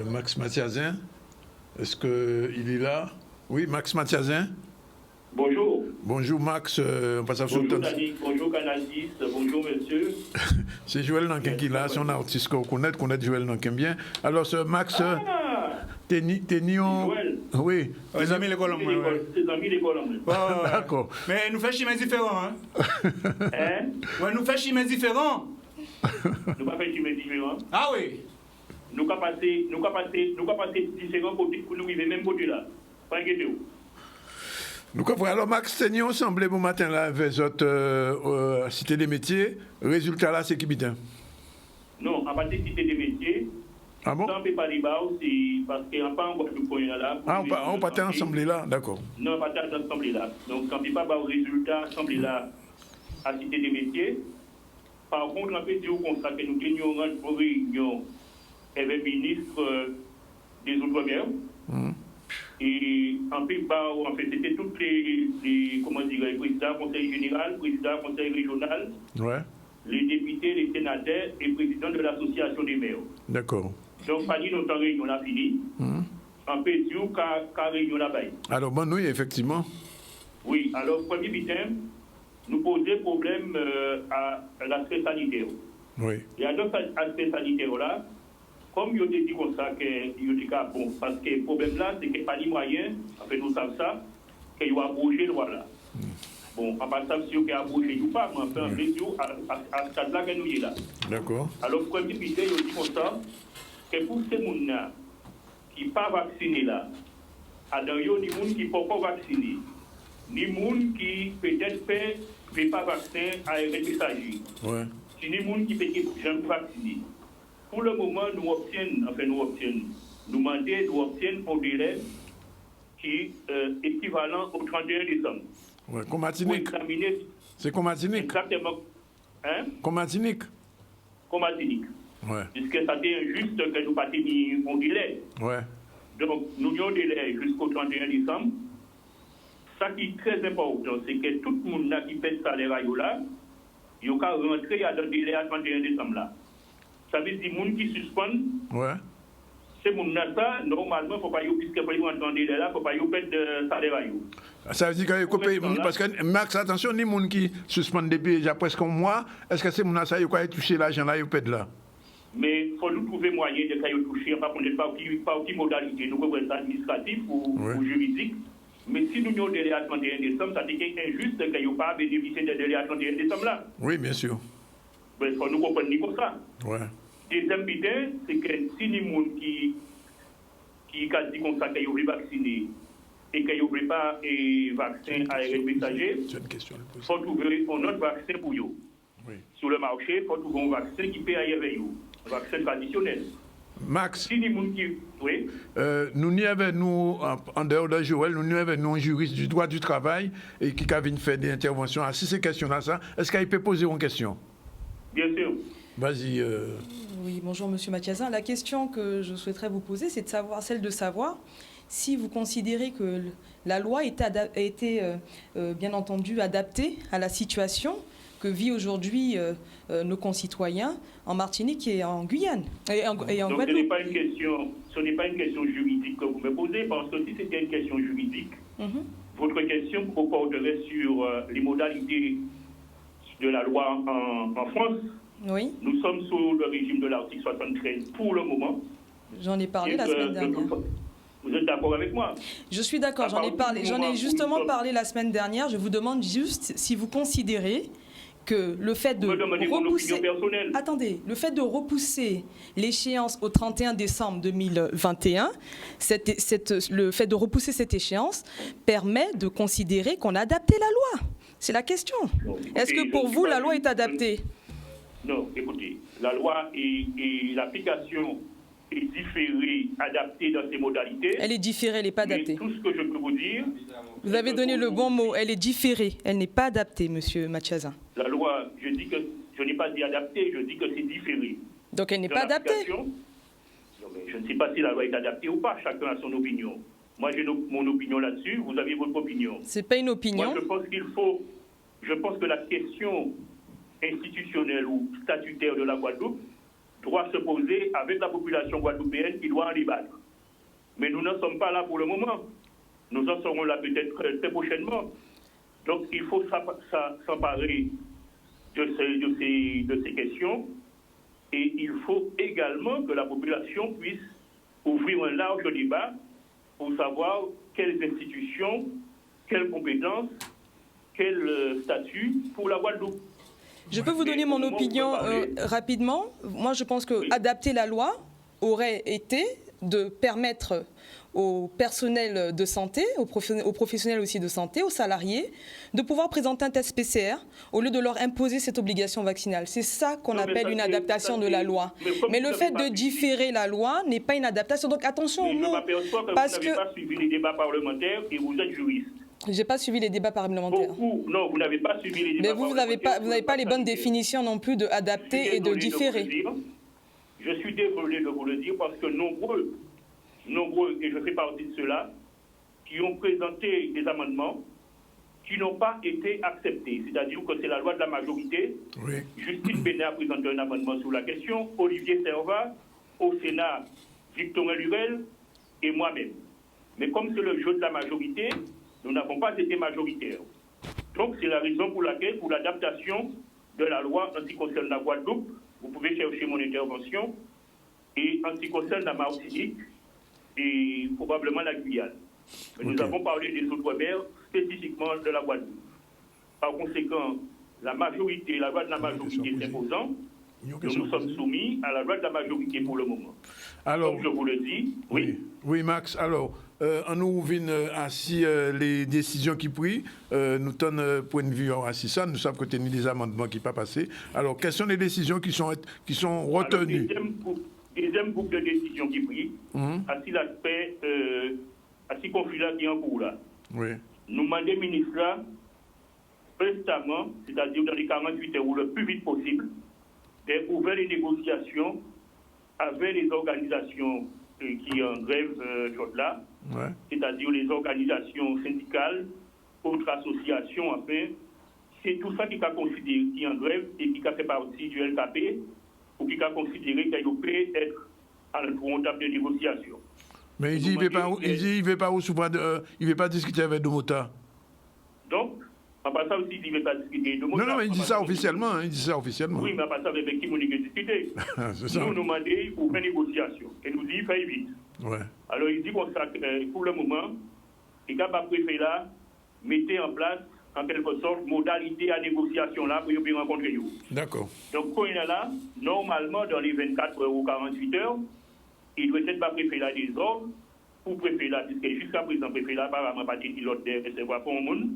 Max Mathiazin, est-ce qu'il est là? Oui, Max Mathiazin. Bonjour. Bonjour Max, on passe à bonjour Dani, bonjour Canal 10, bonjour monsieur. C'est Joël Nankin qui est là, c'est un artiste qu'on connaît Joël Nankin bien. Alors ce Max, t'es Joël. Oui. Les amis l'école en moi. Les amis l'école en moi. D'accord. Mais nous faisons chimie différents, hein? Hein? Ouais, nous faisons chimie différents. Nous pas fait chimie différents. Ah oui. Nous pas passer différents côtés pour nous arriver même côté là. Pas inquiétez-vous. Nous comprenons. Alors, Max, c'est nous ensemble ce matin là avec votre Cité des métiers. Résultat là, c'est qui bitin? Non, à partir de Cité des métiers, ah bon? ça ne peut pas débat, c'est parce qu'on n'a pas encore de point là. Ah, on partait ensemble là, d'accord. Non, on partait ensemble là. Donc, on ne peut pas avoir le résultat ensemble là à Cité des métiers. Par contre, on peut dire qu'on constate que nous tenions une réunion avec le ministre des Outre-mer. Et en fait, c'était toutes les comment dire, les présidents du conseil général, présidents du conseil régional, ouais. Les députés, les sénateurs et présidents de l'association des maires. D'accord. Donc, pas dit notre réunion a fini. En fait, dire qu'à réunion là-bas. Alors, bon, oui, effectivement. Oui, alors, premier bitin, nous posons problème à l'aspect sanitaire. Oui. Et à d'autres aspects sanitaires là, comme je te dis comme ça, que bon, parce que le problème là, c'est qu'il n'y a pas de moyens, en fait, nous savons ça, qu'il y a abrogé le loi là. Bon, en passant, si on a abrogé ou pas, mais enfin, à ce stade-là, que nous y est là. D'accord. Alors, premier budget, je dis comme ça, que pour ces gens qui ne sont pas vaccinés là, il y a des gens qui ne sont pas vaccinés, ni des gens qui peut-être ne pas vacciner à un messager. Ouais. C'est des gens qui ne sont pas vaccinés. Pour le moment, nous obtenons un délai qui est équivalent au 31 décembre. Ouais, comme Martinique. C'est comme Martinique. Exactement. Hein? Comme Martinique. Comme Martinique. Ouais. Puisque ça c'est injuste que nous pas tenions un délai. Ouais. Donc, nous avons un délai jusqu'au 31 décembre. Ce qui est très important, c'est que tout le monde qui paie ça les rayons là, il y a rentrer à le délai à 31 décembre là. Ça veut dire que les gens qui suspendent, ces gens-là, normalement, il ne faut pas y aller, puisque pour y entendre là, il ne faut pas y aller de salaire. Ça veut dire que, parce que, Max, attention, les gens qui suspendent depuis déjà presque un mois, est-ce que ces gens-là, ils ont touché l'argent là, ils pètent là? Mais il faut nous trouver moyen de les toucher, par contre, pas aucune modalité, nous pouvons être administratif ou juridique. Mais si nous avons des délais à 31 décembre, ça veut dire qu'il est injuste qu'ils n'aient pas bénéficié des délais à 31 décembre là. Oui, bien sûr. Mais il faut nous comprendre comme ça. Ouais. Deuxième idée, c'est que si les gens qui disent comme ça qu'ils ont vacciné et qu'ils n'ont pas vaccin à ARN messager, il faut trouver un autre vaccin pour eux. Oui. Sur le marché, il faut trouver un vaccin qui peut aller avec eux, un vaccin traditionnel. Max, si les gens qui... Oui. Nous n'y avons, en dehors de Joël, nous n'y avons un juriste du droit du travail et qui a fait des interventions. Si ces questions-là, est-ce qu'il peut poser une question? Bien sûr. Vas-y. Oui, bonjour Monsieur Mathiazin. La question que je souhaiterais vous poser, c'est celle de savoir si vous considérez que la loi a été bien entendu adaptée à la situation que vivent aujourd'hui nos concitoyens en Martinique et en Guyane et en Donc Guadeloupe. ce n'est pas une question juridique que vous me posez, parce que si c'était une question juridique, votre question porterait sur les modalités de la loi en France. Oui. Nous sommes sous le régime de l'article 73 pour le moment. J'en ai parlé la semaine dernière. Vous êtes d'accord avec moi? Je suis d'accord, j'en ai justement parlé la semaine dernière. Je vous demande juste si vous considérez que le fait de repousser... Attendez, le fait de repousser l'échéance au 31 décembre 2021, le fait de repousser cette échéance permet de considérer qu'on a adapté la loi. C'est la question. Est-ce que pour vous, la loi est adaptée? Non, écoutez, la loi et l'application est différée, adaptée dans ses modalités. Elle est différée, elle n'est pas adaptée. Mais tout ce que je peux vous dire... Vous avez donné le bon mot, elle est différée, elle n'est pas adaptée, Monsieur Mathiazin. La loi, je n'ai pas dit adaptée, je dis que c'est différé. Donc elle n'est pas adaptée? Non, mais je ne sais pas si la loi est adaptée ou pas, chacun a son opinion. Moi j'ai mon opinion là-dessus, vous avez votre opinion. C'est pas une opinion. Moi je pense que la question institutionnelle ou statutaire de la Guadeloupe doit se poser avec la population guadeloupéenne qui doit en débattre. Mais nous n'en sommes pas là pour le moment. Nous en serons là peut-être très prochainement. Donc il faut s'emparer de ces questions, et il faut également que la population puisse ouvrir un large débat pour savoir quelles institutions, quelles compétences, quel statut pour la Guadeloupe. Je peux vous donner mon opinion rapidement. Moi, je pense que adapter la loi aurait été de permettre au personnel de santé, aux professionnels aussi de santé, aux salariés, de pouvoir présenter un test PCR au lieu de leur imposer cette obligation vaccinale. C'est ça qu'on appelle une adaptation de la loi. Mais le fait de différer la loi n'est pas une adaptation. Donc attention aux mots. Je m'aperçois que vous n'avez pas suivi les débats parlementaires et vous êtes juriste. Je n'ai pas suivi les débats parlementaires. Non, vous n'avez pas suivi les débats parlementaires. Mais vous n'avez pas les bonnes définitions non plus de adapter et de différer. Je suis désolé de vous le dire parce que nombreux, et je fais partie de ceux-là, qui ont présenté des amendements qui n'ont pas été acceptés. C'est-à-dire que c'est la loi de la majorité. Oui. Justine Bénet a présenté un amendement sur la question, Olivier Servat, au Sénat, Victorin Lurel et moi-même. Mais comme c'est le jeu de la majorité, nous n'avons pas été majoritaires. Donc c'est la raison pour laquelle, pour l'adaptation de la loi en ce qui concerne la Guadeloupe, vous pouvez chercher mon intervention, et en ce qui concerne la Martinique, et probablement la Guyane. Mais nous avons parlé des Outre-mer, spécifiquement de la Guadeloupe. Par conséquent, la loi de la majorité s'imposant, nous sommes soumis à la loi de la majorité pour le moment. Alors, donc je vous le dis, oui. Oui, Max. Alors, on nous vient ainsi les décisions qui prennent, nous donnent point de vue ainsi ça, nous savons que tu as des amendements qui ne sont pas passés. Alors, quelles sont les décisions qui sont retenues? Deuxième groupe de décisions qui pris, à ce l'aspect, à ce conflit-là qui est en cours là. Oui. Nous demandons au ministre là, prestamment, c'est-à-dire dans les 48 heures ou le plus vite possible, d'ouvrir les négociations avec les organisations qui en grève là, c'est-à-dire les organisations syndicales, autres associations, enfin, c'est tout ça qui a considéré qui est en grève et qui a fait partie du LKP, ou qui a considéré qu'il peut être à une table de négociation. Mais il ne veut pas où souvent, il ne veut pas discuter avec Domota. Donc, à part ça aussi, il ne veut pas discuter avec Domota. Non, mais il dit ça officiellement. Oui, mais à part ça, avec qui on veut discuter. Nous demandons pour faire négociation. Et nous dit, fait vite. Ouais. Alors, il dit qu'on pour le moment, les gars préfet là, mettez en place en quelque sorte, modalité à négociation là pour bien rencontrer vous. D'accord. Donc, quand il est là, normalement, dans les 24 heures ou 48 heures, il doit être pas préfet là des ordres, pour préfet là, puisque jusqu'à présent, préfet là, apparemment, pas dit l'ordre de recevoir pour le monde,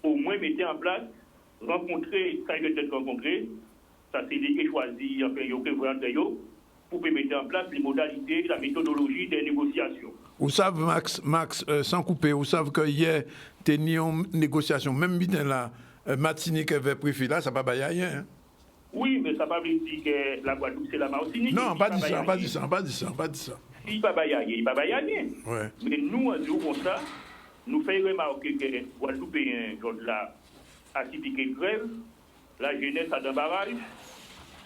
au moins mettez en place, rencontrer, quand il doit être rencontré, ça c'est lui qui choisit, enfin, il y a entre eux, pour mettre en place les modalités, la méthodologie des négociations. Vous savez, Max, sans couper, vous savez que hier, une négociation, même bien là, Martinique avait préfet là, ça ne va pas y aller. Hein? Oui, mais ça ne veut pas dire que la Guadeloupe, c'est la Martinique. Non, pas dit ça, pas dit ça, pas dit ça, pas dit ça. Il ne va pas y aller, il ne va pas y aller. Ouais. Mais nous, en disant comme ça, nous faisons remarquer que les Guadeloupéens, là, a typiqué grève, la jeunesse a d'un barrage,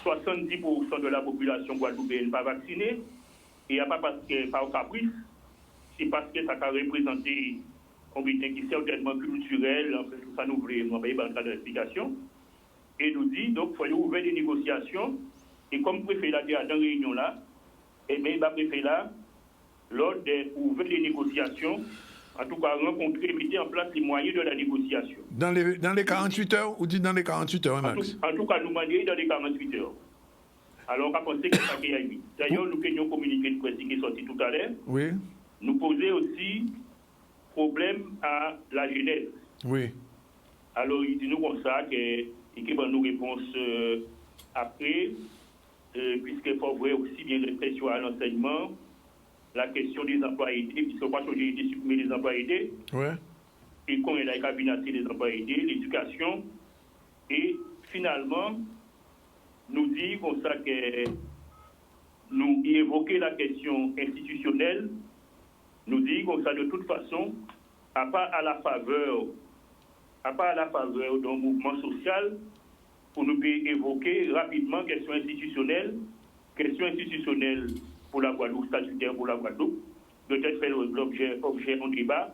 70% de la population guadeloupéenne n'est pas vaccinée, et pas parce que par caprice, c'est parce que ça a représenté un bulletin qui est certainement culturel, en fait, tout ça nous voulons pas y avoir d'explication. Et nous dit, donc, il faut ouvrir des négociations, et comme le préfet l'a dit dans la réunion là, et bien, le préfet là, lors d'ouvrir des négociations, en tout cas rencontrer, mettre en place les moyens de la négociation. Dans les 48 heures, ou dit dans les 48 heures, Max? En tout cas, nous manier dans les 48 heures. Alors, on a pensé que ça y a eu. D'ailleurs, nous avons communiqué de presse qui est sorti tout à l'heure. Oui. Nous poser aussi problème à la jeunesse. Oui. Alors, il dit nous comme ça qu'il va nous répondre après, puisqu'il faut voir aussi bien les pressions à l'enseignement, la question des emplois aidés, puisque moi, j'ai été supprimer les emplois aidés. Ouais. Et qu'on ait la cabinet des emplois aidés, l'éducation. Et finalement, nous dit comme ça que nous évoquer la question institutionnelle, nous dit comme ça de toute façon, à part à la faveur d'un mouvement social, pour nous évoquer rapidement question institutionnelle pour la Guadeloupe, statutaire pour la Guadeloupe, peut-être faire l'objet en débat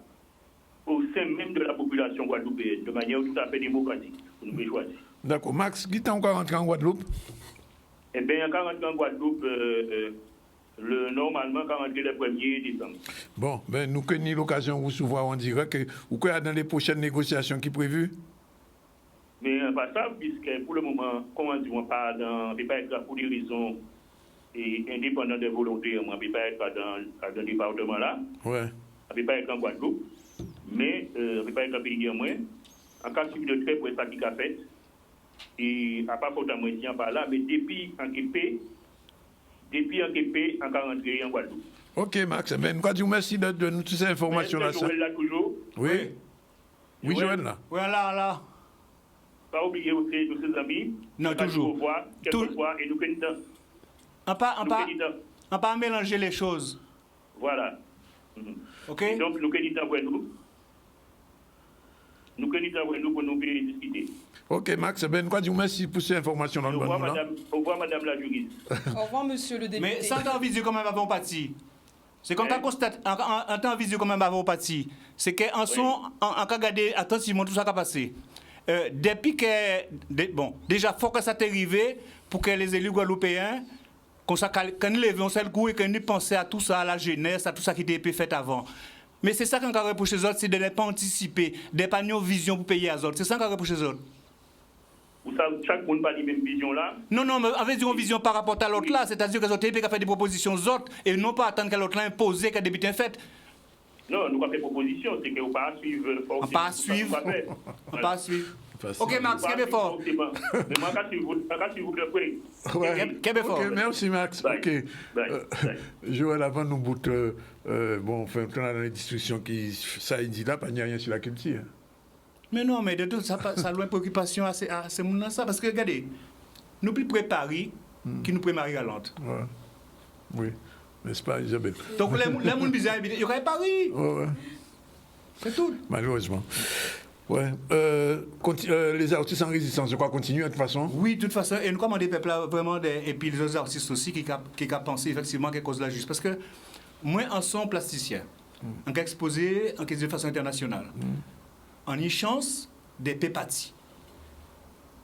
au sein même de la population guadeloupéenne, de manière tout à fait démocratique, pour nous choisir. D'accord. Max, qui t'a encore rentré en Guadeloupe? Eh bien, quand rentré en Guadeloupe, normalement, quand rentré le 1er décembre. Bon, ben, nous avons l'occasion de vous souvoir en direct, ou quoi dans les prochaines négociations qui sont prévues? Mais pas ça, puisque pour le moment, comment dire, on pas être là pour des raisons indépendantes des volontés, on ne peut pas être dans le département là. Ouais. On ne peut pas être en Guadeloupe, mais on ne peut pas être en pays en moins. En cas de très près, ça qui a fait. Et à part faute à moi, par là, mais depuis en Képé, en 43 en Guadeloupe. Ok, Max, ben, nous disons merci de nous toutes ces informations-là. Joël là toujours. Oui. Oui, Joël là. Oui, là. Pas oublier aussi tous ses amis. Non, toujours. Quelquefois, et nous connaissons. On pas mélanger les choses. Voilà. Ok. Donc, nous connaissons Guadeloupe. Nous connaissons Guadeloupe pour nous discuter. Ok, Max, ben, nous disons merci pour ces informations. Au revoir, madame la juriste. Au revoir, monsieur le député. Mais sans en visio quand même avant parti. C'est comme ça constate, en temps visio quand même avant parti. C'est qu'en son, en cas regarder attentivement tout ça qui a passé. Depuis que, bon, déjà, il faut que ça t'est arrivé pour que les élus guadeloupéens, quand ils lèvent un seul coup et qu'ils pensent à tout ça, à la jeunesse, à tout ça qui était fait avant. Mais c'est ça qu'on a reproché aux autres, c'est de ne pas anticiper, de ne pas avoir une vision pour payer aux autres. C'est ça qu'on a reproché aux autres. Chaque monde n'a pas la même vision là. Non, mais avec une vision par rapport à l'autre là, c'est-à-dire que les autres pays ont fait des propositions aux autres et non pas attendre que l'autre là impose qu'un député est fait. Non, nous avons fait des propositions, c'est qu'on ne va pas suivre. On ne pas suivre. On ne pas suivre. Ok, Max, quel est fort? Mais moi, quand tu vous le Quel est fort? Ok, merci, Max. Ok. Joël, avant nous bouter, bon, enfin, on a les discussions qui, ça il dit là, pas rien sur la culture. Mais non, mais de tout ça a une préoccupation à ces gens ça parce que regardez, nous plus préparés qui nous préparent galantes. Ouais. Oui, n'est-ce pas, Isabelle? Donc les gens bizarres, ils n'auraient pas ri. Ouais. C'est tout. Malheureusement. Ouais. Les artistes en résistance, je crois, continuent de toute façon. Oui, de toute façon. Et nous commandons des peuples vraiment, et puis les autres artistes aussi qui ont pensé effectivement quelque chose de la justice. Parce que moi, en son plasticien, en exposé en question de façon internationale, en une chance des pépatis.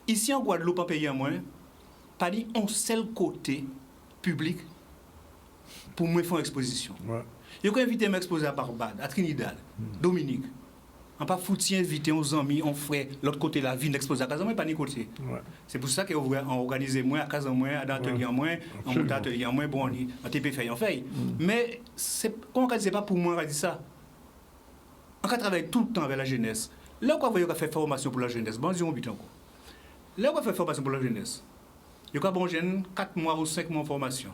Ici en Guadeloupe, en pays en moins, pas dit un seul côté public pour moi faire une exposition. Ouais. Je peux inviter à m'exposer à Barbade, à Trinidad, Dominique. On pas foutu inviter aux amis, on frère, l'autre côté la ville d'exposer à Casamoué, pas ni côté. Ouais. C'est pour ça qu'on organise moins à Casamoué, à l'atelier en moins, en montant atelier en moins, bon, en TP fait en fait. Mais comment on ne dit pas pour moi, on dit ça. On travaille tout le temps avec la jeunesse. Là où on va faire formation pour la jeunesse, bon, disons 8 ans. Là où on va faire formation pour la jeunesse, il y a bon jeune 4 mois ou 5 mois de formation.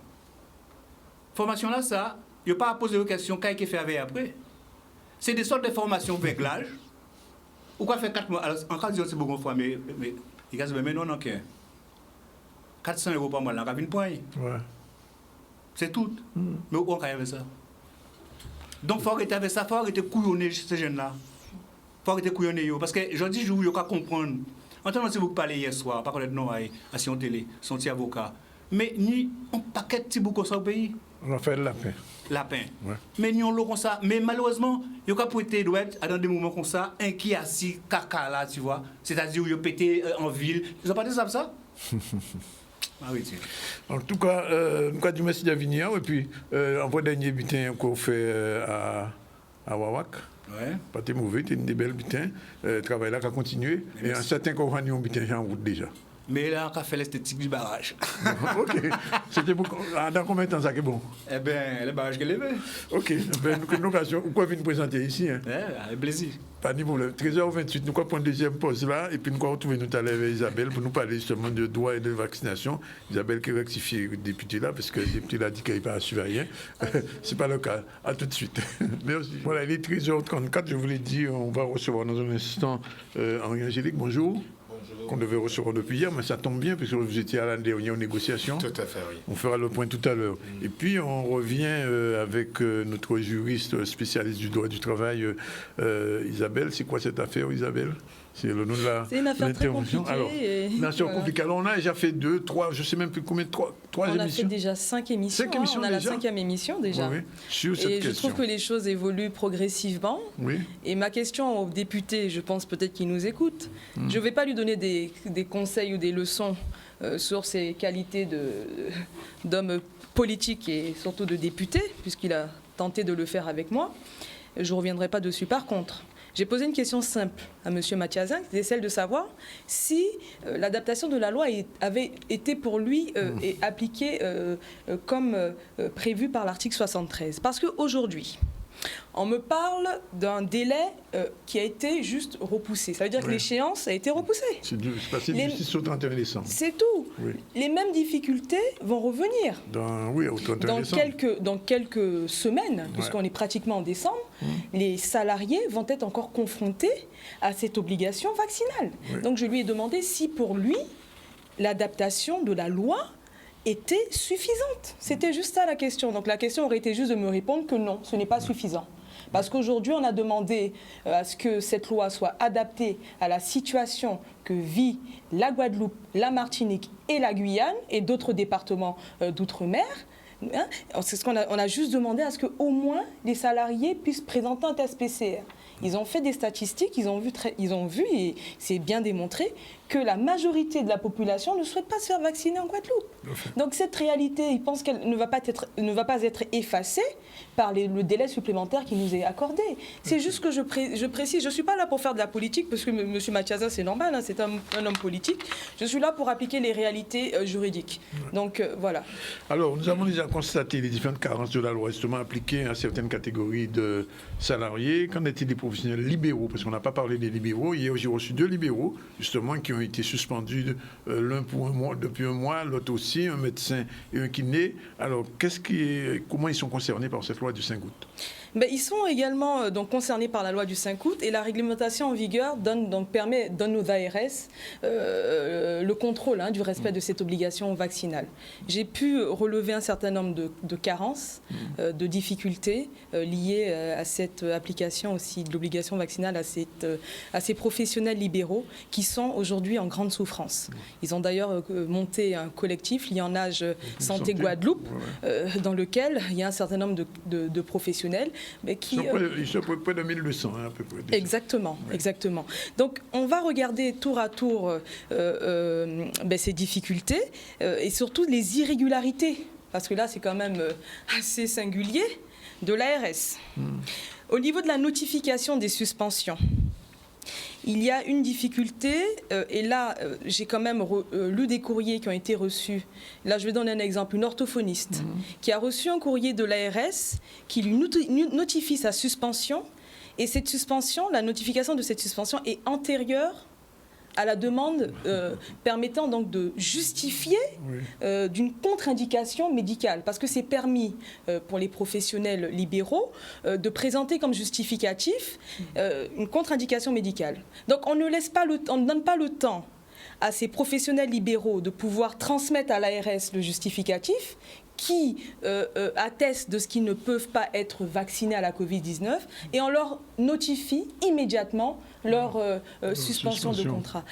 Formation là, ça, il n'y a pas à poser de questions qu'est-ce qu'il fait avec après. C'est des sortes de formations véglage. Ou quoi faire 4 mois. Alors, en cas de c'est beaucoup de fois, mais il y a mais non, non, 400 € par mois, là, on a une poignée. Ouais. C'est tout. Mais on va avec ça. Donc, il faut arrêter avec ça, il faut arrêter de couillonner ces jeunes-là. Il faut arrêter de couillonner. Parce que je dis, je vais comprendre. Entendez, si vous parlez hier soir, pas connaître non à Sion Télé, son petit avocat. Mais ni un paquet de petits boucos au pays. On va faire le lapin. Lapin. Ouais. Mais nous, on comme ça. Mais malheureusement, il y a prêté dans des moments comme ça, un qui est assis caca là, tu vois. C'est-à-dire, il a pété en ville. Ils n'ont pas dit ça? Ah oui, tiens. En tout cas, nous avons dit merci d'Avignon. Et puis, en vrai, dernier butin qu'on fait à Wawak. Ouais. Pas de mauvais, c'est une des belles butins. Le travail là qui a continué. Et un certain qu'on a mis un butin en route déjà. Mais là, on a fait l'esthétique du barrage. Ok. C'était beaucoup. Dans combien de temps ça est bon? Eh bien, le barrage que levé. Ok. Ben, nous avons l'occasion. Pourquoi venir présenter ici? Hein? Avec plaisir. Pas de problème. 13h28, nous allons prendre une deuxième pause là. Et puis nous allons retrouver tout à l'heure avec Isabelle pour nous parler justement de droits et de vaccination. Isabelle qui rectifie le député là, parce que le député là dit qu'il n'est pas assuré rien. Ce n'est pas le cas. À tout de suite. Merci. Voilà, il est 13h34. Je vous l'ai dit, on va recevoir dans un instant Henri Angélique. Bonjour. Qu'on devait recevoir depuis hier, mais ça tombe bien, puisque vous étiez à la dernière négociation. Tout à fait, oui. On fera le point tout à l'heure. Et puis, on revient avec notre juriste spécialiste du droit du travail, Isabelle. C'est quoi cette affaire, Isabelle? C'est le nom de la C'est une affaire très compliquée. Alors, une affaire compliquée. Alors, on a déjà fait 2, 3, je ne sais même plus combien, 3 émissions. On a fait déjà 5 émissions. 5 émissions on a déjà? la 5e émission déjà. Oui, sur cette et question. je trouve que les choses évoluent progressivement. Oui. Et ma question aux députés, je pense peut-être qu'ils nous écoutent, je ne vais pas lui donner des conseils ou des leçons sur ses qualités d'homme politique et surtout de député, puisqu'il a tenté de le faire avec moi. Je ne reviendrai pas dessus. Par contre, j'ai posé une question simple à M. Mathiazin, c'est celle de savoir si l'adaptation de la loi avait été pour lui et appliquée comme prévu par l'article 73. Parce qu'aujourd'hui, on me parle d'un délai qui a été juste repoussé. Ça veut dire que l'échéance a été repoussée. C'est passé du 6 au 31 décembre. C'est tout. Oui. Les mêmes difficultés vont revenir. Au 31 décembre. Dans quelques semaines, puisqu'on est pratiquement en décembre, les salariés vont être encore confrontés à cette obligation vaccinale. Oui. Donc je lui ai demandé si pour lui, l'adaptation de la loi était suffisante. C'était juste ça la question. Donc la question aurait été juste de me répondre que non, ce n'est pas suffisant. Parce qu'aujourd'hui, on a demandé à ce que cette loi soit adaptée à la situation que vit la Guadeloupe, la Martinique et la Guyane et d'autres départements d'outre-mer. C'est ce qu'on a juste demandé à ce qu'au moins les salariés puissent présenter un test PCR. Ils ont fait des statistiques, ils ont vu et c'est bien démontré que la majorité de la population ne souhaite pas se faire vacciner en Guadeloupe. Donc cette réalité, ils pensent qu'elle ne va pas être effacée par le délai supplémentaire qui nous est accordé. C'est juste que je précise, je ne suis pas là pour faire de la politique, parce que M. Mathiazin, c'est normal, hein, c'est un homme politique. Je suis là pour appliquer les réalités juridiques. Donc voilà. Alors, nous avons déjà constaté les différentes carences de la loi, justement appliquées à certaines catégories de salariés. Qu'en est-il des professionnels libéraux? Parce qu'on n'a pas parlé des libéraux. Hier, j'ai reçu 2 libéraux, justement, qui ont été suspendus, l'un pour un mois, depuis un mois, l'autre aussi, un médecin et un kiné. Alors, comment ils sont concernés par cette loi du 5 août? Ils sont également concernés par la loi du 5 août et la réglementation en vigueur donne aux ARS le contrôle du respect de cette obligation vaccinale. J'ai pu relever un certain nombre de carences, de difficultés liées à cette application aussi de l'obligation vaccinale à ces professionnels libéraux qui sont aujourd'hui en grande souffrance. Ils ont d'ailleurs monté un collectif, l'IANAGE Santé Guadeloupe, dans lequel il y a un certain nombre de professionnels. Mais ils sont près de 1200, à peu près. Exactement, exactement. Donc, on va regarder tour à tour ces difficultés et surtout les irrégularités, parce que là, c'est quand même assez singulier, de l'ARS. Au niveau de la notification des suspensions, il y a une difficulté, et là, j'ai quand même lu des courriers qui ont été reçus. Là, je vais donner un exemple, une orthophoniste qui a reçu un courrier de l'ARS qui lui notifie sa suspension, et cette suspension, la notification de cette suspension est antérieure à la demande permettant donc de justifier d'une contre-indication médicale, parce que c'est permis pour les professionnels libéraux de présenter comme justificatif une contre-indication médicale. Donc on ne donne pas le temps à ces professionnels libéraux de pouvoir transmettre à l'ARS le justificatif qui atteste de ce qu'ils ne peuvent pas être vaccinés à la Covid-19 et on leur notifie immédiatement leur suspension de contrat,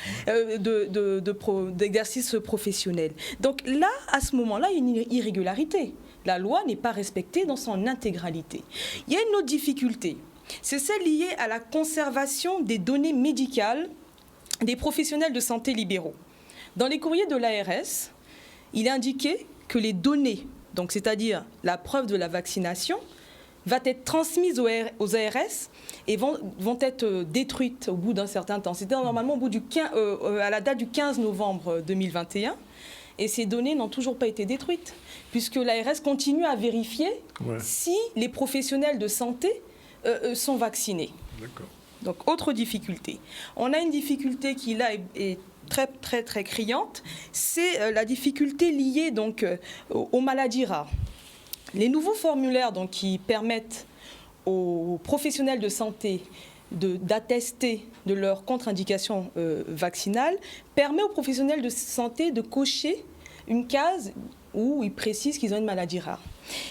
d'exercice professionnel. Donc là, à ce moment-là, il y a une irrégularité. La loi n'est pas respectée dans son intégralité. Il y a une autre difficulté, c'est celle liée à la conservation des données médicales des professionnels de santé libéraux. Dans les courriers de l'ARS, il est indiqué que les données, donc c'est-à-dire la preuve de la vaccination, va être transmise aux ARS et vont être détruites au bout d'un certain temps. C'était normalement au bout à la date du 15 novembre 2021. Et ces données n'ont toujours pas été détruites, puisque l'ARS continue à vérifier si les professionnels de santé sont vaccinés. D'accord. Donc, autre difficulté. On a une difficulté qui, là, est très, très, très criante. C'est la difficulté liée donc, aux maladies rares. Les nouveaux formulaires donc, qui permettent aux professionnels de santé d'attester de leur contre-indication vaccinale permet aux professionnels de santé de cocher une case où ils précisent qu'ils ont une maladie rare.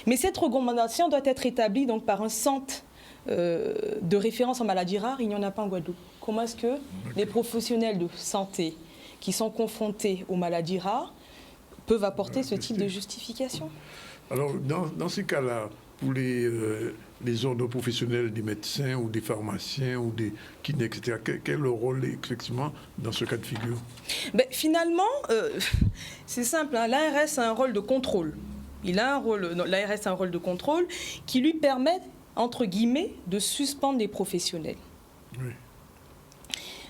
Mais cette recommandation doit être établie donc, par un centre de référence en maladies rares. Il n'y en a pas en Guadeloupe. Comment est-ce que les professionnels de santé qui sont confrontés aux maladies rares peuvent apporter ce type de justification? Alors, dans ces cas-là, pour les ordres professionnels des médecins ou des pharmaciens ou des kinés, etc., quel est le rôle effectivement dans ce cas de figure? Finalement, c'est simple, hein, l'ARS a un rôle de contrôle. L'ARS a un rôle de contrôle qui lui permet, entre guillemets, de suspendre les professionnels. Oui.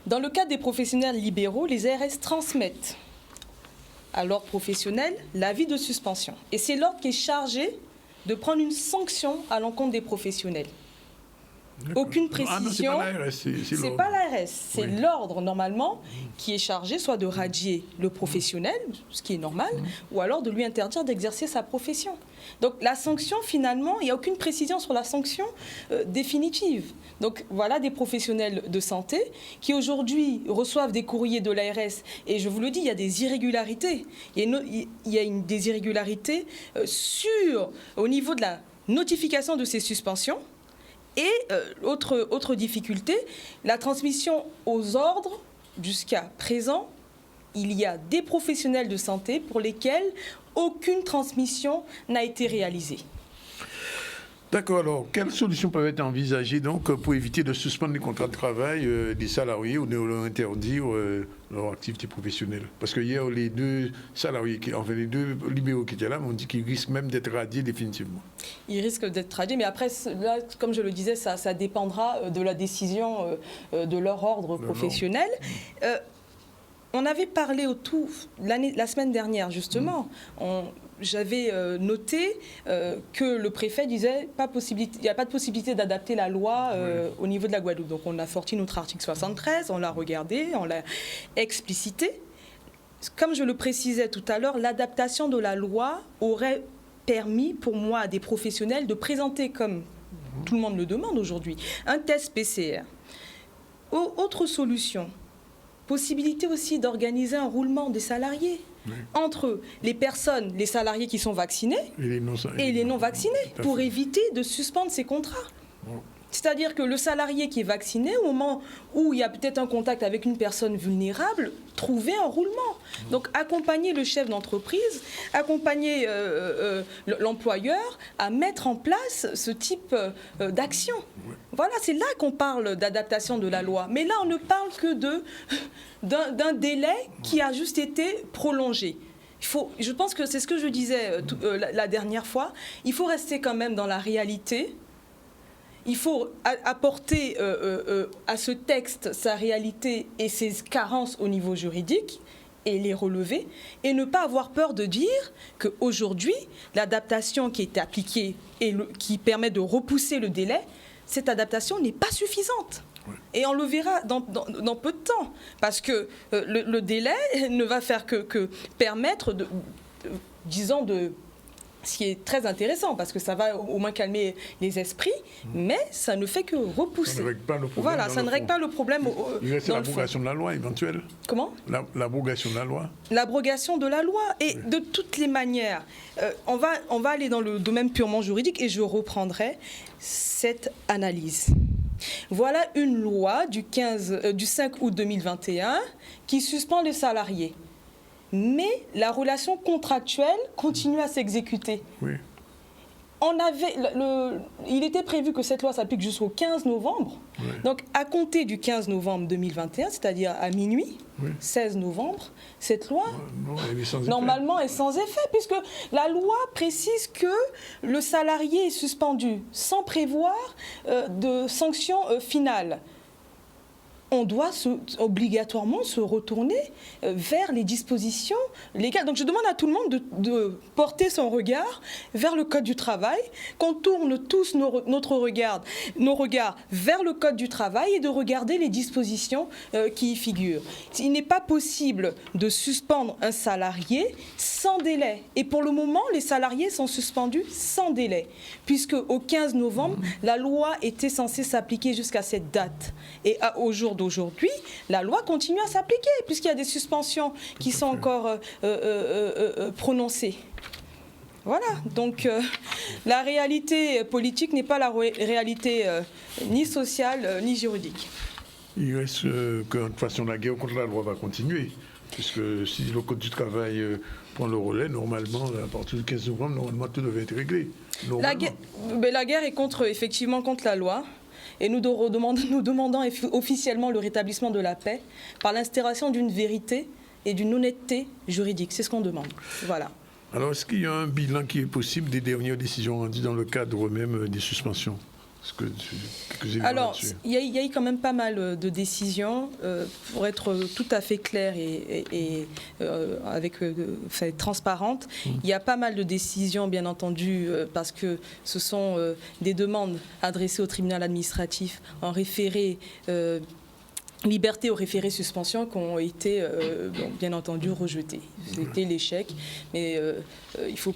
Dans le cas des professionnels libéraux, les ARS transmettent à l'ordre professionnel l'avis de suspension. Et c'est l'ordre qui est chargé de prendre une sanction à l'encontre des professionnels. Aucune précision. Ah non, c'est pas l'ARS, c'est l'ordre normalement qui est chargé soit de radier le professionnel, ce qui est normal, ou alors de lui interdire d'exercer sa profession. Donc la sanction, finalement, il n'y a aucune précision sur la sanction définitive. Donc voilà des professionnels de santé qui aujourd'hui reçoivent des courriers de l'ARS et je vous le dis, il y a des irrégularités. Il y a des irrégularités au niveau de la notification de ces suspensions. Et autre difficulté, la transmission aux ordres, jusqu'à présent, il y a des professionnels de santé pour lesquels aucune transmission n'a été réalisée. D'accord, alors, quelles solutions peuvent être envisagées donc, pour éviter de suspendre les contrats de travail des salariés ou de leur interdire leur activité professionnelle? Parce que hier, les deux salariés, les deux libéraux qui étaient là, m'ont dit qu'ils risquent même d'être radiés définitivement. Ils risquent d'être radiés, mais après, là, comme je le disais, ça dépendra de la décision de leur ordre professionnel. On avait parlé la semaine dernière, justement. J'avais noté que le préfet disait il n'y a pas de possibilité d'adapter la loi au niveau de la Guadeloupe. Donc on a sorti notre article 73, on l'a regardé, on l'a explicité. Comme je le précisais tout à l'heure, l'adaptation de la loi aurait permis pour moi à des professionnels de présenter, comme tout le monde le demande aujourd'hui, un test PCR. Autre solution, possibilité aussi d'organiser un roulement des salariés. Entre les salariés qui sont vaccinés et les non vaccinés, pour éviter de suspendre ces contrats. C'est-à-dire que le salarié qui est vacciné, au moment où il y a peut-être un contact avec une personne vulnérable, trouver un roulement. Donc accompagner le chef d'entreprise, accompagner l'employeur à mettre en place ce type d'action. Voilà, c'est là qu'on parle d'adaptation de la loi. Mais là, on ne parle que d'un délai qui a juste été prolongé. Je pense que c'est ce que je disais la dernière fois, il faut rester quand même dans la réalité. Il faut apporter à ce texte sa réalité et ses carences au niveau juridique et les relever et ne pas avoir peur de dire qu'aujourd'hui, l'adaptation qui est appliquée et qui permet de repousser le délai, cette adaptation n'est pas suffisante. Et on le verra dans peu de temps, parce que le délai ne va faire que permettre, disons, Ce qui est très intéressant parce que ça va au moins calmer les esprits, mais ça ne fait que repousser. Ça ne règle pas le problème. Voilà, ça ne règle pas le problème. Il reste l'abrogation de la loi éventuelle. Comment ? L'abrogation de la loi. L'abrogation de la loi. Et de toutes les manières, on va aller dans le domaine purement juridique et je reprendrai cette analyse. Voilà une loi du 5 août 2021 qui suspend les salariés. Mais la relation contractuelle continue à s'exécuter. Oui. Il était prévu que cette loi s'applique jusqu'au 15 novembre. Oui. Donc, à compter du 15 novembre 2021, c'est-à-dire à minuit, Oui. 16 novembre, cette loi, Non, elle est sans effet. normalement, est sans effet, puisque la loi précise que le salarié est suspendu sans prévoir de sanctions finales. On doit obligatoirement se retourner vers les dispositions légales. Donc je demande à tout le monde de porter son regard vers le Code du travail, qu'on tourne tous nos regards vers le Code du travail et de regarder les dispositions qui y figurent. Il n'est pas possible de suspendre un salarié sans délai. Et pour le moment, les salariés sont suspendus sans délai, puisque au 15 novembre, la loi était censée s'appliquer jusqu'à cette date. Et au jour d'aujourd'hui, la loi continue à s'appliquer puisqu'il y a des suspensions qui sont encore prononcées. Voilà, donc la réalité politique n'est pas la réalité ni sociale ni juridique. Il reste que de toute façon la guerre contre la loi va continuer, puisque si le Code du travail prend le relais, normalement, à partir du 15 novembre, normalement tout devait être réglé. La guerre est effectivement contre la loi. Et nous demandons officiellement le rétablissement de la paix par l'instauration d'une vérité et d'une honnêteté juridique. C'est ce qu'on demande. Voilà. Alors, est-ce qu'il y a un bilan qui est possible des dernières décisions rendues dans le cadre même des suspensions ? Alors, il y a eu quand même pas mal de décisions. Pour être tout à fait clair et transparente, il y a pas mal de décisions, bien entendu, parce que ce sont des demandes adressées au tribunal administratif en référé liberté au référé suspension qui ont été bien entendu rejetées. C'était l'échec, mais il faut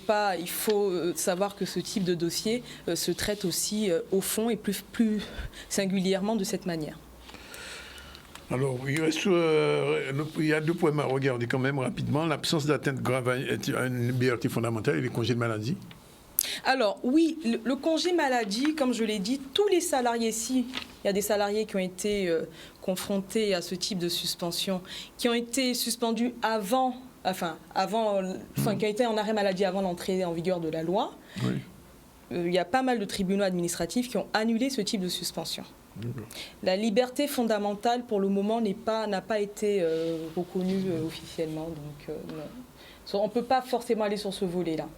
savoir que ce type de dossier se traite aussi au fond et plus singulièrement de cette manière. Alors, il y a deux points à regarder quand même rapidement. L'absence d'atteinte grave à une liberté fondamentale et les congés de maladie. Alors oui, le congé maladie, comme je l'ai dit, tous les salariés, il y a des salariés qui ont été confrontés à ce type de suspension, qui ont été suspendus qui ont été en arrêt maladie avant l'entrée en vigueur de la loi. Oui. Il y a pas mal de tribunaux administratifs qui ont annulé ce type de suspension. La liberté fondamentale, pour le moment, n'a pas été reconnue officiellement. Donc, on ne peut pas forcément aller sur ce volet-là.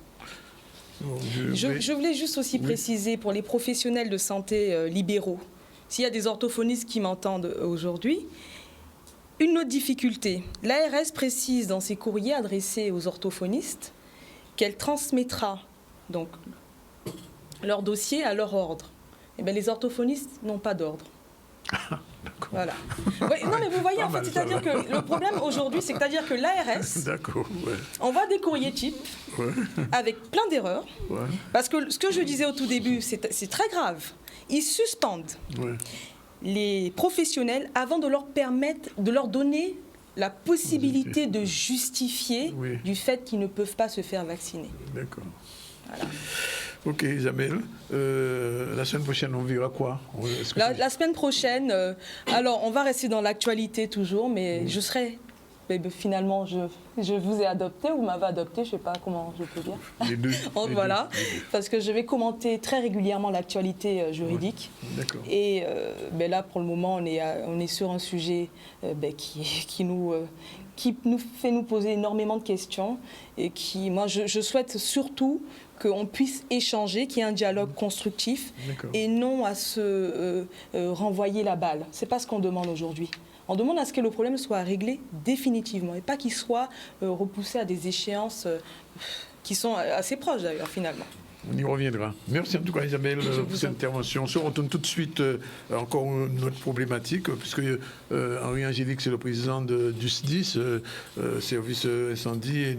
Je voulais juste aussi préciser pour les professionnels de santé libéraux, s'il y a des orthophonistes qui m'entendent aujourd'hui, une autre difficulté. L'ARS précise dans ses courriers adressés aux orthophonistes qu'elle transmettra donc leur dossier à leur ordre. Eh bien, les orthophonistes n'ont pas d'ordre. Voilà. Oui, non, mais vous voyez, en fait, c'est-à-dire que le problème aujourd'hui, c'est-à-dire que l'ARS envoie des courriers types avec plein d'erreurs. Ouais. Parce que ce que je disais au tout début, c'est très grave. Ils suspendent les professionnels avant de leur permettre, de leur donner la possibilité de justifier du fait qu'ils ne peuvent pas se faire vacciner. D'accord. Voilà. Ok, Isabelle. La semaine prochaine, on verra quoi ? La semaine prochaine, alors on va rester dans l'actualité toujours, mais je serai... finalement, je vous ai adopté, vous m'avez adopté, je ne sais pas comment je peux dire. Les deux. Voilà, parce que je vais commenter très régulièrement l'actualité juridique. D'accord. Et là, pour le moment, on est sur un sujet qui nous fait nous poser énormément de questions et qui, moi, je souhaite surtout qu'on puisse échanger, qu'il y ait un dialogue constructif et non à se renvoyer la balle. Ce n'est pas ce qu'on demande aujourd'hui. On demande à ce que le problème soit réglé définitivement et pas qu'il soit repoussé à des échéances qui sont assez proches d'ailleurs finalement. On y reviendra. Merci en tout cas Isabelle pour cette intervention. On se retourne tout de suite encore une autre problématique, puisque Henri Angélique, c'est le président du SDIS, service incendie et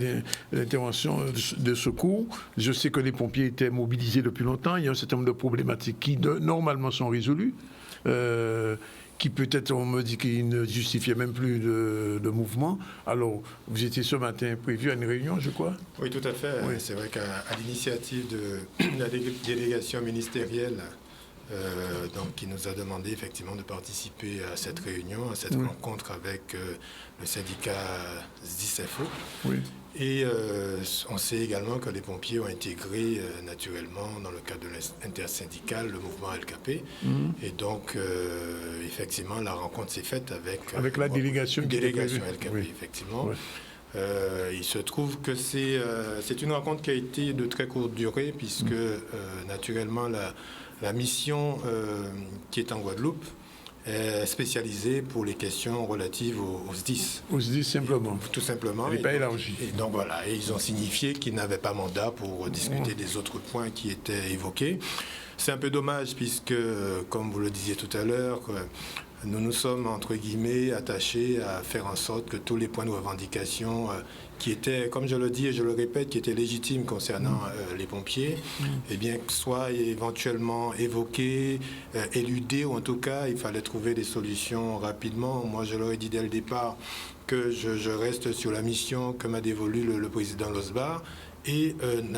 d'intervention de secours. Je sais que les pompiers étaient mobilisés depuis longtemps. Il y a un certain nombre de problématiques qui normalement sont résolues. Qui peut-être, on me dit qu'il ne justifiait même plus de mouvement. Alors, vous étiez ce matin prévu à une réunion, je crois? Oui, tout à fait. Oui. C'est vrai qu'à l'initiative de la délégation ministérielle, donc, qui nous a demandé effectivement de participer à cette réunion, à cette rencontre avec le syndicat SDIS-FO. Oui. Et on sait également que les pompiers ont intégré naturellement dans le cadre de l'intersyndical le mouvement LKP. Et donc, effectivement, la rencontre s'est faite avec la délégation LKP, oui. Effectivement. Oui. Il se trouve que c'est une rencontre qui a été de très courte durée, puisque naturellement, la mission qui est en Guadeloupe spécialisée pour les questions relatives aux SDIS. Aux SDIS, simplement. Tout simplement. Et pas élargi. Et donc voilà, et ils ont signifié qu'ils n'avaient pas mandat pour discuter des autres points qui étaient évoqués. C'est un peu dommage puisque, comme vous le disiez tout à l'heure, nous nous sommes, entre guillemets, attachés à faire en sorte que tous les points de revendication qui étaient, comme je le dis et je le répète, qui étaient légitimes concernant les pompiers, eh bien, soient éventuellement évoqués, éludés, ou en tout cas, il fallait trouver des solutions rapidement. Moi, je leur ai dit dès le départ que je reste sur la mission que m'a dévolue le président Losbar. Et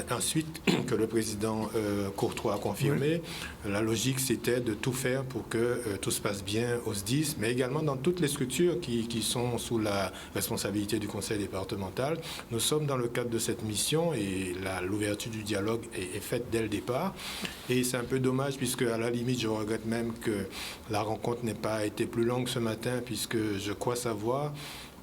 ensuite, que le président Courtois a confirmé, la logique, c'était de tout faire pour que tout se passe bien au SDIS, mais également dans toutes les structures qui sont sous la responsabilité du conseil départemental. Nous sommes dans le cadre de cette mission et l'ouverture du dialogue est faite dès le départ. Et c'est un peu dommage, puisque à la limite, je regrette même que la rencontre n'ait pas été plus longue ce matin, puisque je crois savoir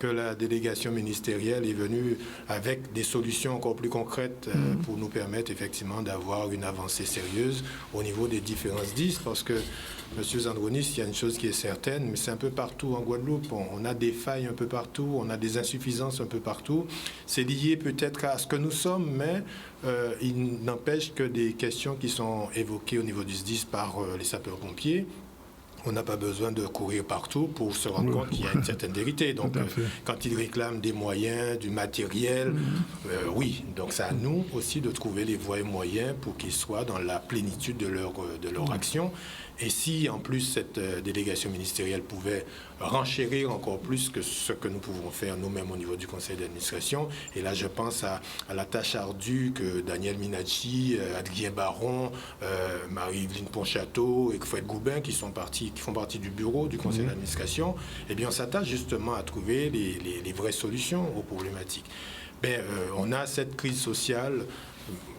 que la délégation ministérielle est venue avec des solutions encore plus concrètes pour nous permettre effectivement d'avoir une avancée sérieuse au niveau des différents SDIS, parce que, M. Zandronis, il y a une chose qui est certaine, mais c'est un peu partout en Guadeloupe, on a des failles un peu partout, on a des insuffisances un peu partout. C'est lié peut-être à ce que nous sommes, mais il n'empêche que des questions qui sont évoquées au niveau du SDIS par les sapeurs-pompiers, on n'a pas besoin de courir partout pour se rendre compte qu'il y a une certaine vérité. Donc, quand ils réclament des moyens, du matériel, oui. Donc, c'est à nous aussi de trouver les voies et moyens pour qu'ils soient dans la plénitude de leur action. Et si, en plus, cette délégation ministérielle pouvait renchérir encore plus que ce que nous pouvons faire nous-mêmes au niveau du conseil d'administration, et là, je pense à la tâche ardue que Daniel Minacci, Adrien Baron, Marie-Evelyne Ponchateau et Fred Goubin, qui font partie du bureau du conseil d'administration, eh bien, on s'attache justement à trouver les vraies solutions aux problématiques. On a cette crise sociale,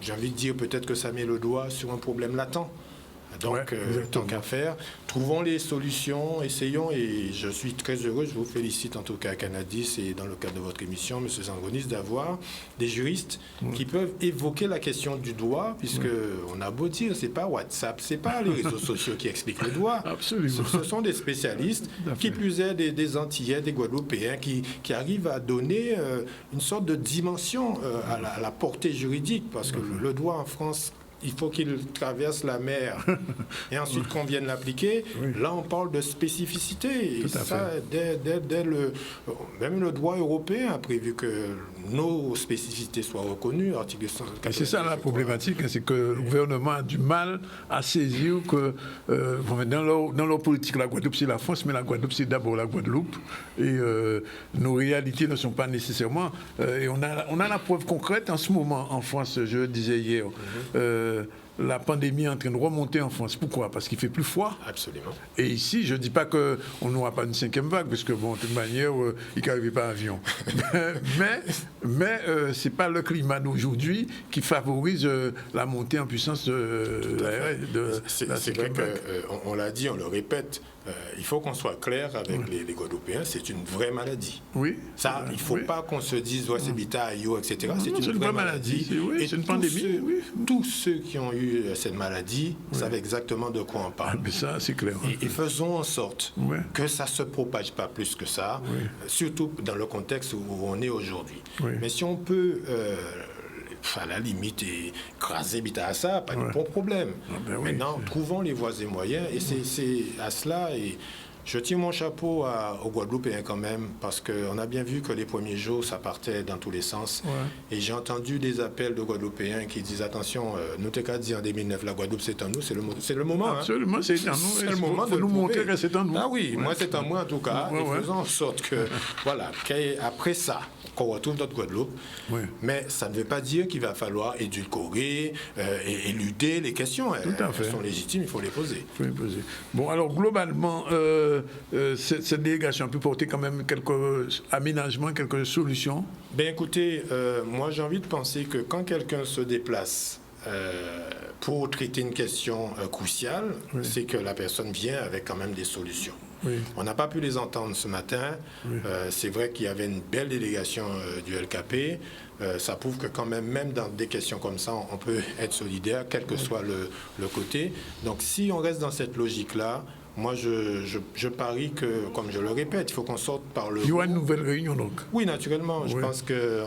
j'ai envie de dire peut-être que ça met le doigt sur un problème latent. Donc, tant qu'à faire, trouvons les solutions, essayons, et je suis très heureux, je vous félicite en tout cas à Canadis et dans le cadre de votre émission, M. Zandronis, d'avoir des juristes qui peuvent évoquer la question du droit, puisque on a beau dire, c'est pas WhatsApp, c'est pas les réseaux sociaux qui expliquent le droit. Absolument. Ce sont des spécialistes, qui plus est des Antillais, des Guadeloupéens, qui arrivent à donner une sorte de dimension à la portée juridique, parce que le droit en France, il faut qu'il traverse la mer et ensuite qu'on vienne l'appliquer. Là, on parle de spécificité. Et ça, même le droit européen a prévu que nos spécificités soient reconnues. Article 180. Et c'est ça la problématique, c'est que le gouvernement a du mal à saisir que dans leur politique, la Guadeloupe, c'est la France, mais la Guadeloupe, c'est d'abord la Guadeloupe. Et nos réalités ne sont pas nécessairement... et on a la preuve concrète en ce moment en France, je le disais hier. La pandémie est en train de remonter en France. Pourquoi? Parce qu'il fait plus froid. Absolument. Et ici, je ne dis pas qu'on n'aura pas une 5e vague, parce que, bon, de toute manière, il n'y arrive pas avion. mais ce n'est pas le climat d'aujourd'hui qui favorise la montée en puissance de la 5e vague. On l'a dit, on le répète, il faut qu'on soit clair avec les Guadeloupéens, c'est une vraie maladie. Oui. Ça, il ne faut pas qu'on se dise, c'est Bita, Ayo, etc. C'est une vraie maladie. Et c'est une pandémie. Tous ceux qui ont eu cette maladie savent exactement de quoi on parle. Mais ça, c'est clair. Et faisons en sorte que ça ne se propage pas plus que ça, surtout dans le contexte où on est aujourd'hui. Mais si on peut à la limite, écraser bita à ça, pas de bon problème. Ah ben oui, maintenant, trouvons les voies et moyens, et c'est à cela, et je tire mon chapeau aux Guadeloupéens quand même, parce qu'on a bien vu que les premiers jours, ça partait dans tous les sens. Et j'ai entendu des appels de Guadeloupéens qui disent, attention, nous t'es qu'à dire en 2009, la Guadeloupe c'est en nous, c'est le moment. Absolument, c'est en nous. C'est le moment de nous montrer que c'est en nous. Ah oui, moi c'est en moi en tout cas, et faisons en sorte que, voilà, qu'après ça, qu'on retrouve notre Guadeloupe, mais ça ne veut pas dire qu'il va falloir édulcorer, éluder les questions. Tout à fait. Elles sont légitimes, il faut les poser. Bon, alors globalement, cette délégation a pu porter quand même quelques aménagements, quelques solutions. Ben écoutez, moi j'ai envie de penser que quand quelqu'un se déplace pour traiter une question cruciale, c'est que la personne vient avec quand même des solutions. On n'a pas pu les entendre ce matin. C'est vrai qu'il y avait une belle délégation du LKP. Ça prouve que quand même dans des questions comme ça, on peut être solidaire, quel que soit le côté. Donc si on reste dans cette logique-là, moi, je parie que, comme je le répète, il faut qu'on sorte par le... Il y aura une nouvelle réunion, donc. Oui, naturellement. Je pense que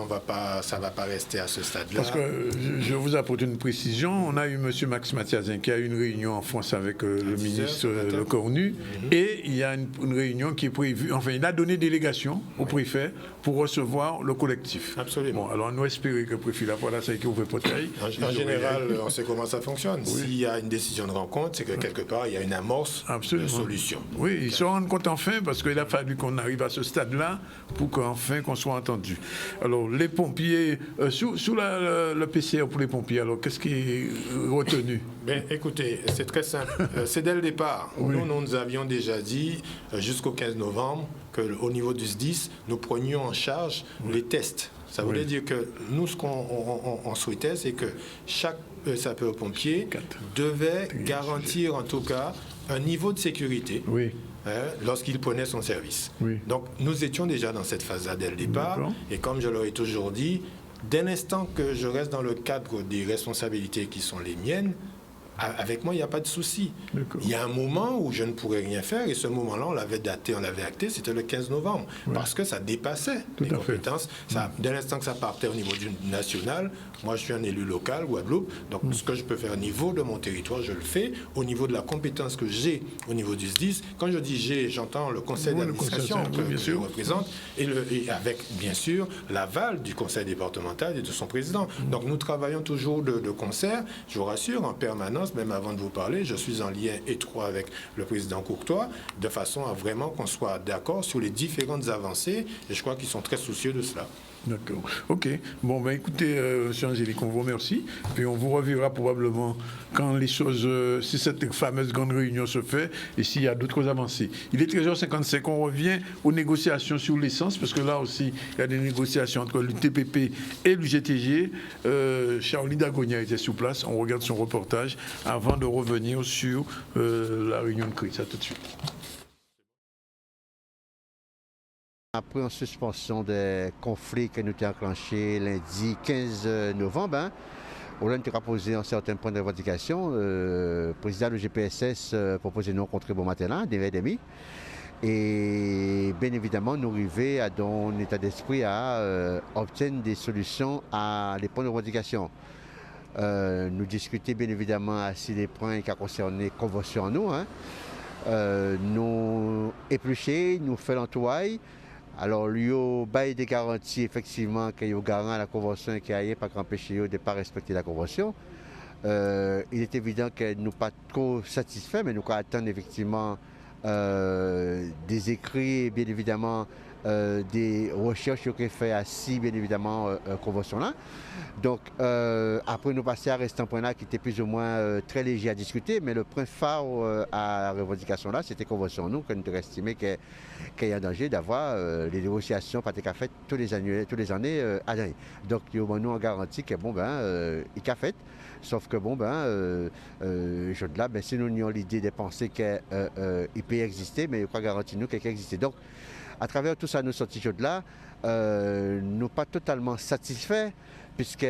ça ne va pas rester à ce stade-là. Parce que je vous apporte une précision. On a eu M. Max Mathiazin qui a eu une réunion en France avec le ministre Le Cornu. Et il y a une réunion qui est prévue. Enfin, il a donné délégation au préfet pour recevoir le collectif. Absolument. Bon, alors, nous espérons que le préfet, là, voilà, ça a été ouvert portail. En général, on sait comment ça fonctionne. S'il y a une décision de rencontre, c'est que quelque part, il y a une amorce de solution. Oui, ils se rendent compte enfin, parce qu'il a fallu qu'on arrive à ce stade-là pour qu'enfin qu'on soit entendu. Alors, les pompiers, sous le PCR pour les pompiers, alors qu'est-ce qui est retenu? Ben, écoutez, c'est très simple. C'est dès le départ. Nous avions déjà dit, jusqu'au 15 novembre, qu'au niveau du SDIS, nous prenions en charge les tests. Ça voulait dire que nous, ce qu'on souhaitait, c'est que chaque sapeur-pompier devait garantir, en tout cas, un niveau de sécurité lorsqu'il prenait son service. Donc, nous étions déjà dans cette phase-là dès le départ. Et comme je leur ai toujours dit, dès l'instant que je reste dans le cadre des responsabilités qui sont les miennes, avec moi, il n'y a pas de souci. Il y a un moment où je ne pourrais rien faire, et ce moment-là, on l'avait daté, on l'avait acté, c'était le 15 novembre, parce que ça dépassait mes compétences. Dès l'instant que ça partait au niveau du national, moi, je suis un élu local, Guadeloupe, donc ce que je peux faire au niveau de mon territoire, je le fais. Au niveau de la compétence que j'ai au niveau du SDIS, quand je dis j'ai, j'entends le conseil d'administration que je représente, et avec, bien sûr, l'aval du conseil départemental et de son président. Donc, nous travaillons toujours de concert, je vous rassure, en permanence. Même avant de vous parler, je suis en lien étroit avec le président Courtois, de façon à vraiment qu'on soit d'accord sur les différentes avancées, et je crois qu'ils sont très soucieux de cela. D'accord. OK. Bon, ben écoutez, M. Angélique, on vous remercie. Puis on vous reverra probablement quand les choses, si cette fameuse grande réunion se fait et s'il y a d'autres avancées. Il est 13h55. On revient aux négociations sur l'essence, parce que là aussi, il y a des négociations entre l'UTPP et l'UGTG. Charlie Dagonia était sur place. On regarde son reportage avant de revenir sur la réunion de crise. À tout de suite. Après en suspension des conflits que nous avons enclenchés lundi 15 novembre, on a posé un certain point de revendication. Le président du GPSS proposait de nous rencontrer bon matin là, 9h30. Et bien évidemment, nous arrivons dans un état d'esprit à obtenir des solutions à les points de revendication. Nous discuter bien évidemment sur les points qui concernent les conventions en nous. Nous éplucher, nous faire l'entourage. Alors, il y a des garanties, effectivement, qu'il y a garant à la Convention qui a pas empêché de ne pas respecter la Convention. Il est évident que nous ne sommes pas trop satisfaits, mais nous attendons effectivement des écrits, bien évidemment, des recherches qui sont faites à bien évidemment, Convention-là. Donc, après nous passer à rester un point là qui était plus ou moins très léger à discuter, mais le point phare à la revendication-là, c'était Convention nous, que nous avons estimé qu'il y a un danger d'avoir les négociations pas faites tous les années à l'année. Donc, nous en garantit que bon, il a fait. Sauf que bon, si nous avons l'idée de penser qu'il peut exister, mais il faut garantir nous qu'il peut exister. Donc, à travers tout ça, nous sortis de là, nous ne sommes pas totalement satisfaits, puisque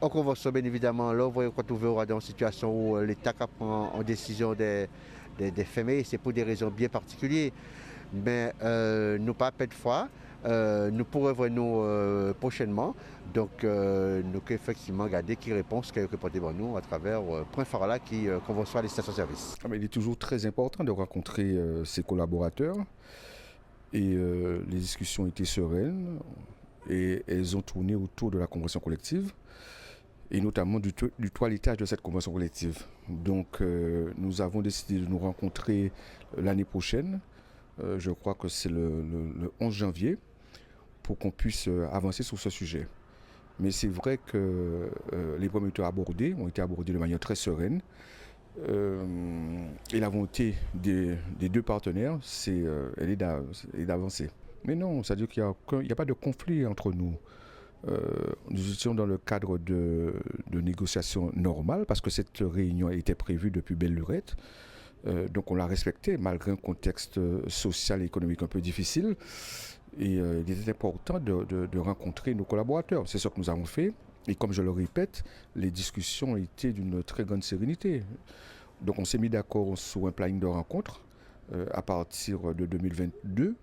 en convention, bien évidemment, là, vous retrouvez dans une situation où l'État prend en décision de fermer, c'est pour des raisons bien particulières. Mais nous pas de foi, nous pourrons voir nous prochainement. Donc, nous allons effectivement regarder qui répond ce qu'elle répond devant nous à travers Point Farala qui convention les stations-service. Il est toujours très important de rencontrer ses collaborateurs et les discussions étaient sereines et elles ont tourné autour de la convention collective et notamment du toilettage de cette convention collective. Donc, nous avons décidé de nous rencontrer l'année prochaine, je crois que c'est le 11 janvier, pour qu'on puisse avancer sur ce sujet. Mais c'est vrai que les problèmes ont été abordés de manière très sereine. Et la volonté des deux partenaires, elle est d'avancer. Mais non, c'est-à-dire qu'il n'y a pas de conflit entre nous. Nous étions dans le cadre de négociations normales, parce que cette réunion était prévue depuis belle lurette. Donc on l'a respectée, malgré un contexte social et économique un peu difficile. Et il était important de rencontrer nos collaborateurs. C'est ce que nous avons fait. Et comme je le répète, les discussions étaient d'une très grande sérénité. Donc on s'est mis d'accord sur un planning de rencontre à partir de 2022.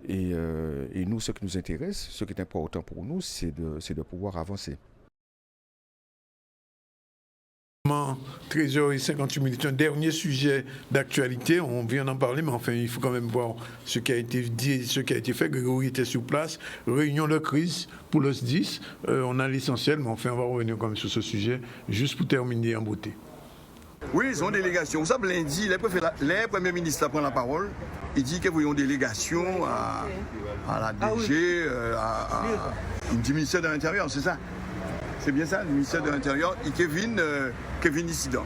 Et nous, ce qui nous intéresse, ce qui est important pour nous, c'est de pouvoir avancer. 13h58, un dernier sujet d'actualité, on vient d'en parler, mais enfin il faut quand même voir ce qui a été dit, ce qui a été fait. Grégory était sur place, réunion de crise pour le SDIS, on a l'essentiel, mais enfin on va revenir quand même sur ce sujet, juste pour terminer en beauté. Oui, ils ont une délégation. Vous savez, lundi, les premiers ministres prennent la parole, ils disent qu'ils ont une délégation à la DG, à du ministère de l'Intérieur, c'est ça? C'est bien ça, le ministère de l'Intérieur, et Kevin Dissident.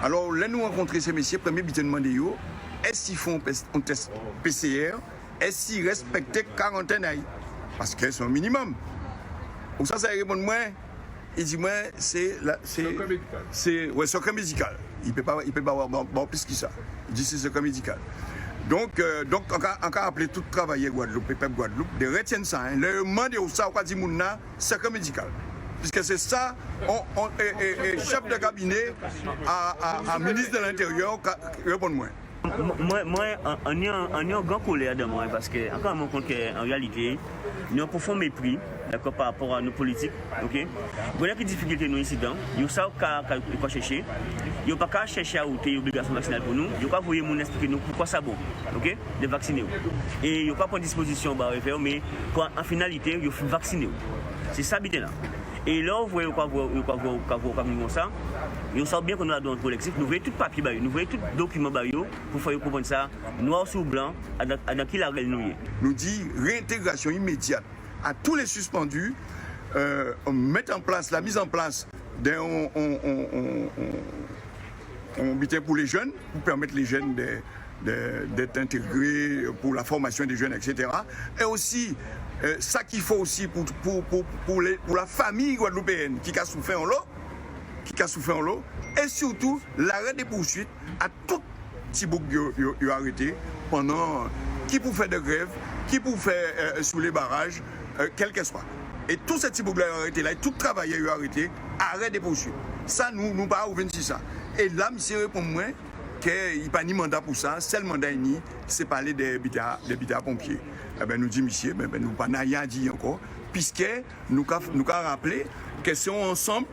Alors, là, nous rencontrons ces messieurs, premier but de demander, est-ce qu'ils font un test PCR, est-ce qu'ils respectent quarantaine? Parce que c'est un minimum. Ou ça répond moi, il dit moi, c'est secret médical. Il ne peut pas avoir plus que ça. Il dit c'est secret médical. Donc encore appeler tout travailler Guadeloupe, peuple Guadeloupe, de retenir ça. Le demande où ça, on dit mouna, secret médical. Puisque c'est ça, chef de cabinet à ministre de l'Intérieur, répond-moi. Moi, on est en grand colère de moi parce que, encore un compte qu'en réalité, nous avons un profond mépris par rapport à nos politiques. Okay? Vous avez des difficultés nous ici, nous savons qu'on chercher. Nous n'avons pas chercher à ôter l'obligation vaccinale pour nous. Nous n'avons pas expliquer nous pourquoi ça bon, okay? De vacciner. Et nous n'avons pas prendre disposition, mais en finalité, il faut vacciner. C'est ça, là. Et là, vous voyez quoi ça. Nous savons bien que nous avons un collectif, nous voyons tout papier, nous voyons tout document pour faire comprendre ça, noir sur blanc, dans qui la règle nous est. Nous dit réintégration immédiate à tous les suspendus, mettre en place la mise en place d'un bulletin pour les jeunes, pour permettre les jeunes d'être intégrés pour la formation des jeunes, etc. Et aussi, ça qu'il faut aussi pour la famille guadeloupéenne qui a souffert en l'eau, et surtout l'arrêt des poursuites à tout petit bouc qui a arrêté pendant, qui pour faire de grève, qui pour faire sous les barrages, quel que soit. Et tout ce petit bouc là arrêté là, et tout travail a arrêté, arrêt des poursuites. Ça, nous pas ouvrir ça. Et là, monsieur répond moi qu'il n'y a pas ni mandat pour ça, seul mandat ni, c'est parler des habitats pompiers. Eh ben, nous dit monsieur, nous n'avons rien dit encore, puisque nous avons rappelé que c'est ensemble,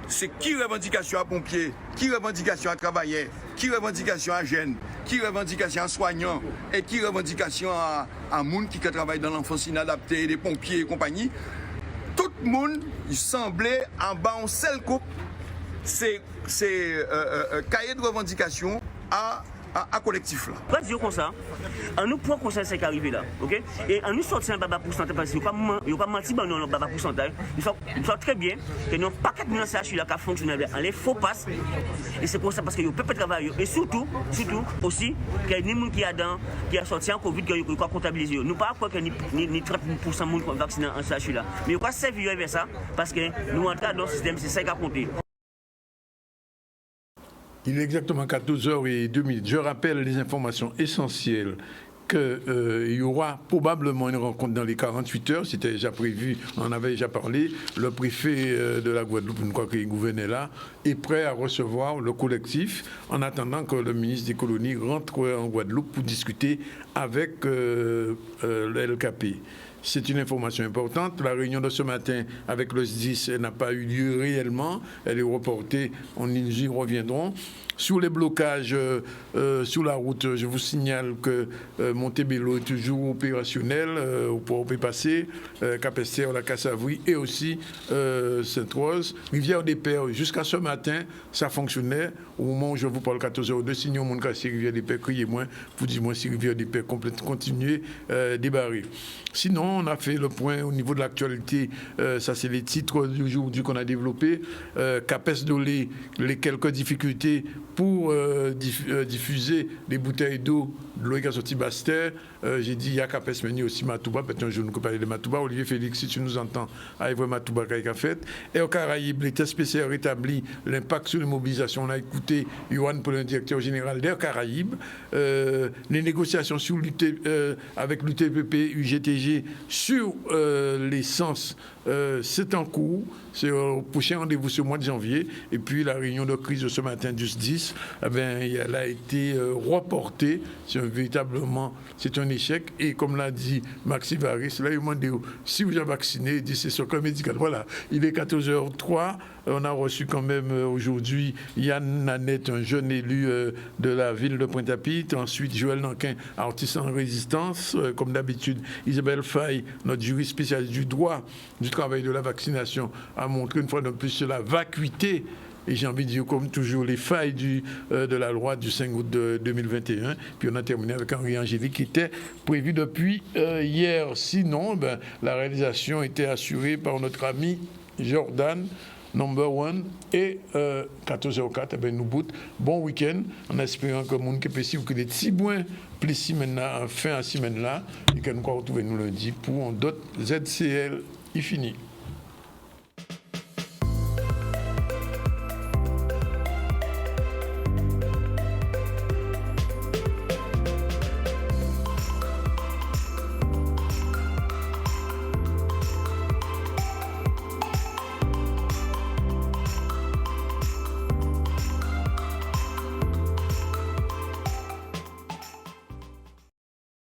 c'est qui revendication à pompiers, qui revendication à travailleurs, qui revendication à jeunes, qui revendication à soignants, et qui revendication à monde qui travaille dans l'enfance inadaptée, des pompiers et compagnie. Tout le monde, il semblait en bas en seul couple, c'est cahier de revendication à collectif là. Pas dire comme ça. On nous prend conscience c'est arrivé là, ok? Et on nous sortit un baba pourcentage parce qu'il n'y a pas menti dans le baba pourcentage. Il faut très bien que nous pas qu'à nous CHU là qui fonctionne bien. On les faux passe. Et c'est pour ça parce que peut pas travailler et surtout aussi qu'il y a des gens qui a sorti en Covid qui ont comptabilisé. Nous pas quoi que ni 30% monde vacciné en CHU là. Mais il faut pas servir vers ça parce que nous entrons dans le système, c'est ça qui a compté. Il est exactement 14h02. Je rappelle les informations essentielles qu'il y aura probablement une rencontre dans les 48 heures. C'était déjà prévu, on en avait déjà parlé. Le préfet de la Guadeloupe, je crois qu'il gouvernait là, est prêt à recevoir le collectif en attendant que le ministre des colonies rentre en Guadeloupe pour discuter avec le LKP. c'est une information importante. La réunion de ce matin avec le SDIS n'a pas eu lieu réellement. Elle est reportée, nous y reviendrons. Sur les blocages sur la route, je vous signale que Montebello est toujours opérationnel, pour passer, Cap-Esther, la Cassavouille et aussi Sainte-Rose. Rivière-des-Pères, jusqu'à ce matin, ça fonctionnait. Au moment où je vous parle, 14h02, sinon mon cas, Rivière-des-Pères, criez-moi, vous dites-moi si Rivière-des-Pères continuez débarrer. Sinon, on a fait le point au niveau de l'actualité, ça c'est les titres d'aujourd'hui qu'on a développés. Capes-Dolé, les quelques difficultés pour diffuser des bouteilles d'eau, de l'eau qui a sorti Bastère. J'ai dit, il y a Capes, mais il y a aussi Matouba. Peut-être un jour, nous parler de Matouba. Olivier Félix, si tu nous entends, allez voir Matouba qui a fait. Et au Caraïbes, les tests PCR rétablit l'impact sur les mobilisations. On a écouté Yohan Paul, le directeur général d'Air Caraïbes. Les négociations sur avec l'UTPP, UGTG sur l'essence, c'est en cours. C'est au prochain rendez-vous ce mois de janvier. Et puis la réunion de crise de ce matin du SDIS, elle a été reportée. C'est un échec. Et comme l'a dit Maxime Varis, là, il m'a dit, si vous êtes vacciné, il dit c'est sur le médical. Voilà, il est 14h03. On a reçu quand même aujourd'hui Yann Nanette, un jeune élu de la ville de Pointe-à-Pitre. Ensuite, Joël Nankin, artiste en résistance. Comme d'habitude, Isabelle Faye, notre juriste spécialiste du droit du travail de la vaccination, a montré une fois de plus la vacuité. Et j'ai envie de dire, comme toujours, les failles de la loi du 5 août 2021. Puis on a terminé avec Henri Angélique qui était prévu depuis hier. Sinon, la réalisation était assurée par notre ami Jordan, number one, et 14h04, nous bout. Bon week-end, en espérant que le monde qui peut suivre que les petits points plus semaine fin à semaine là, et que nous retrouver nous lundi pour d'autres ZCL. Il finit.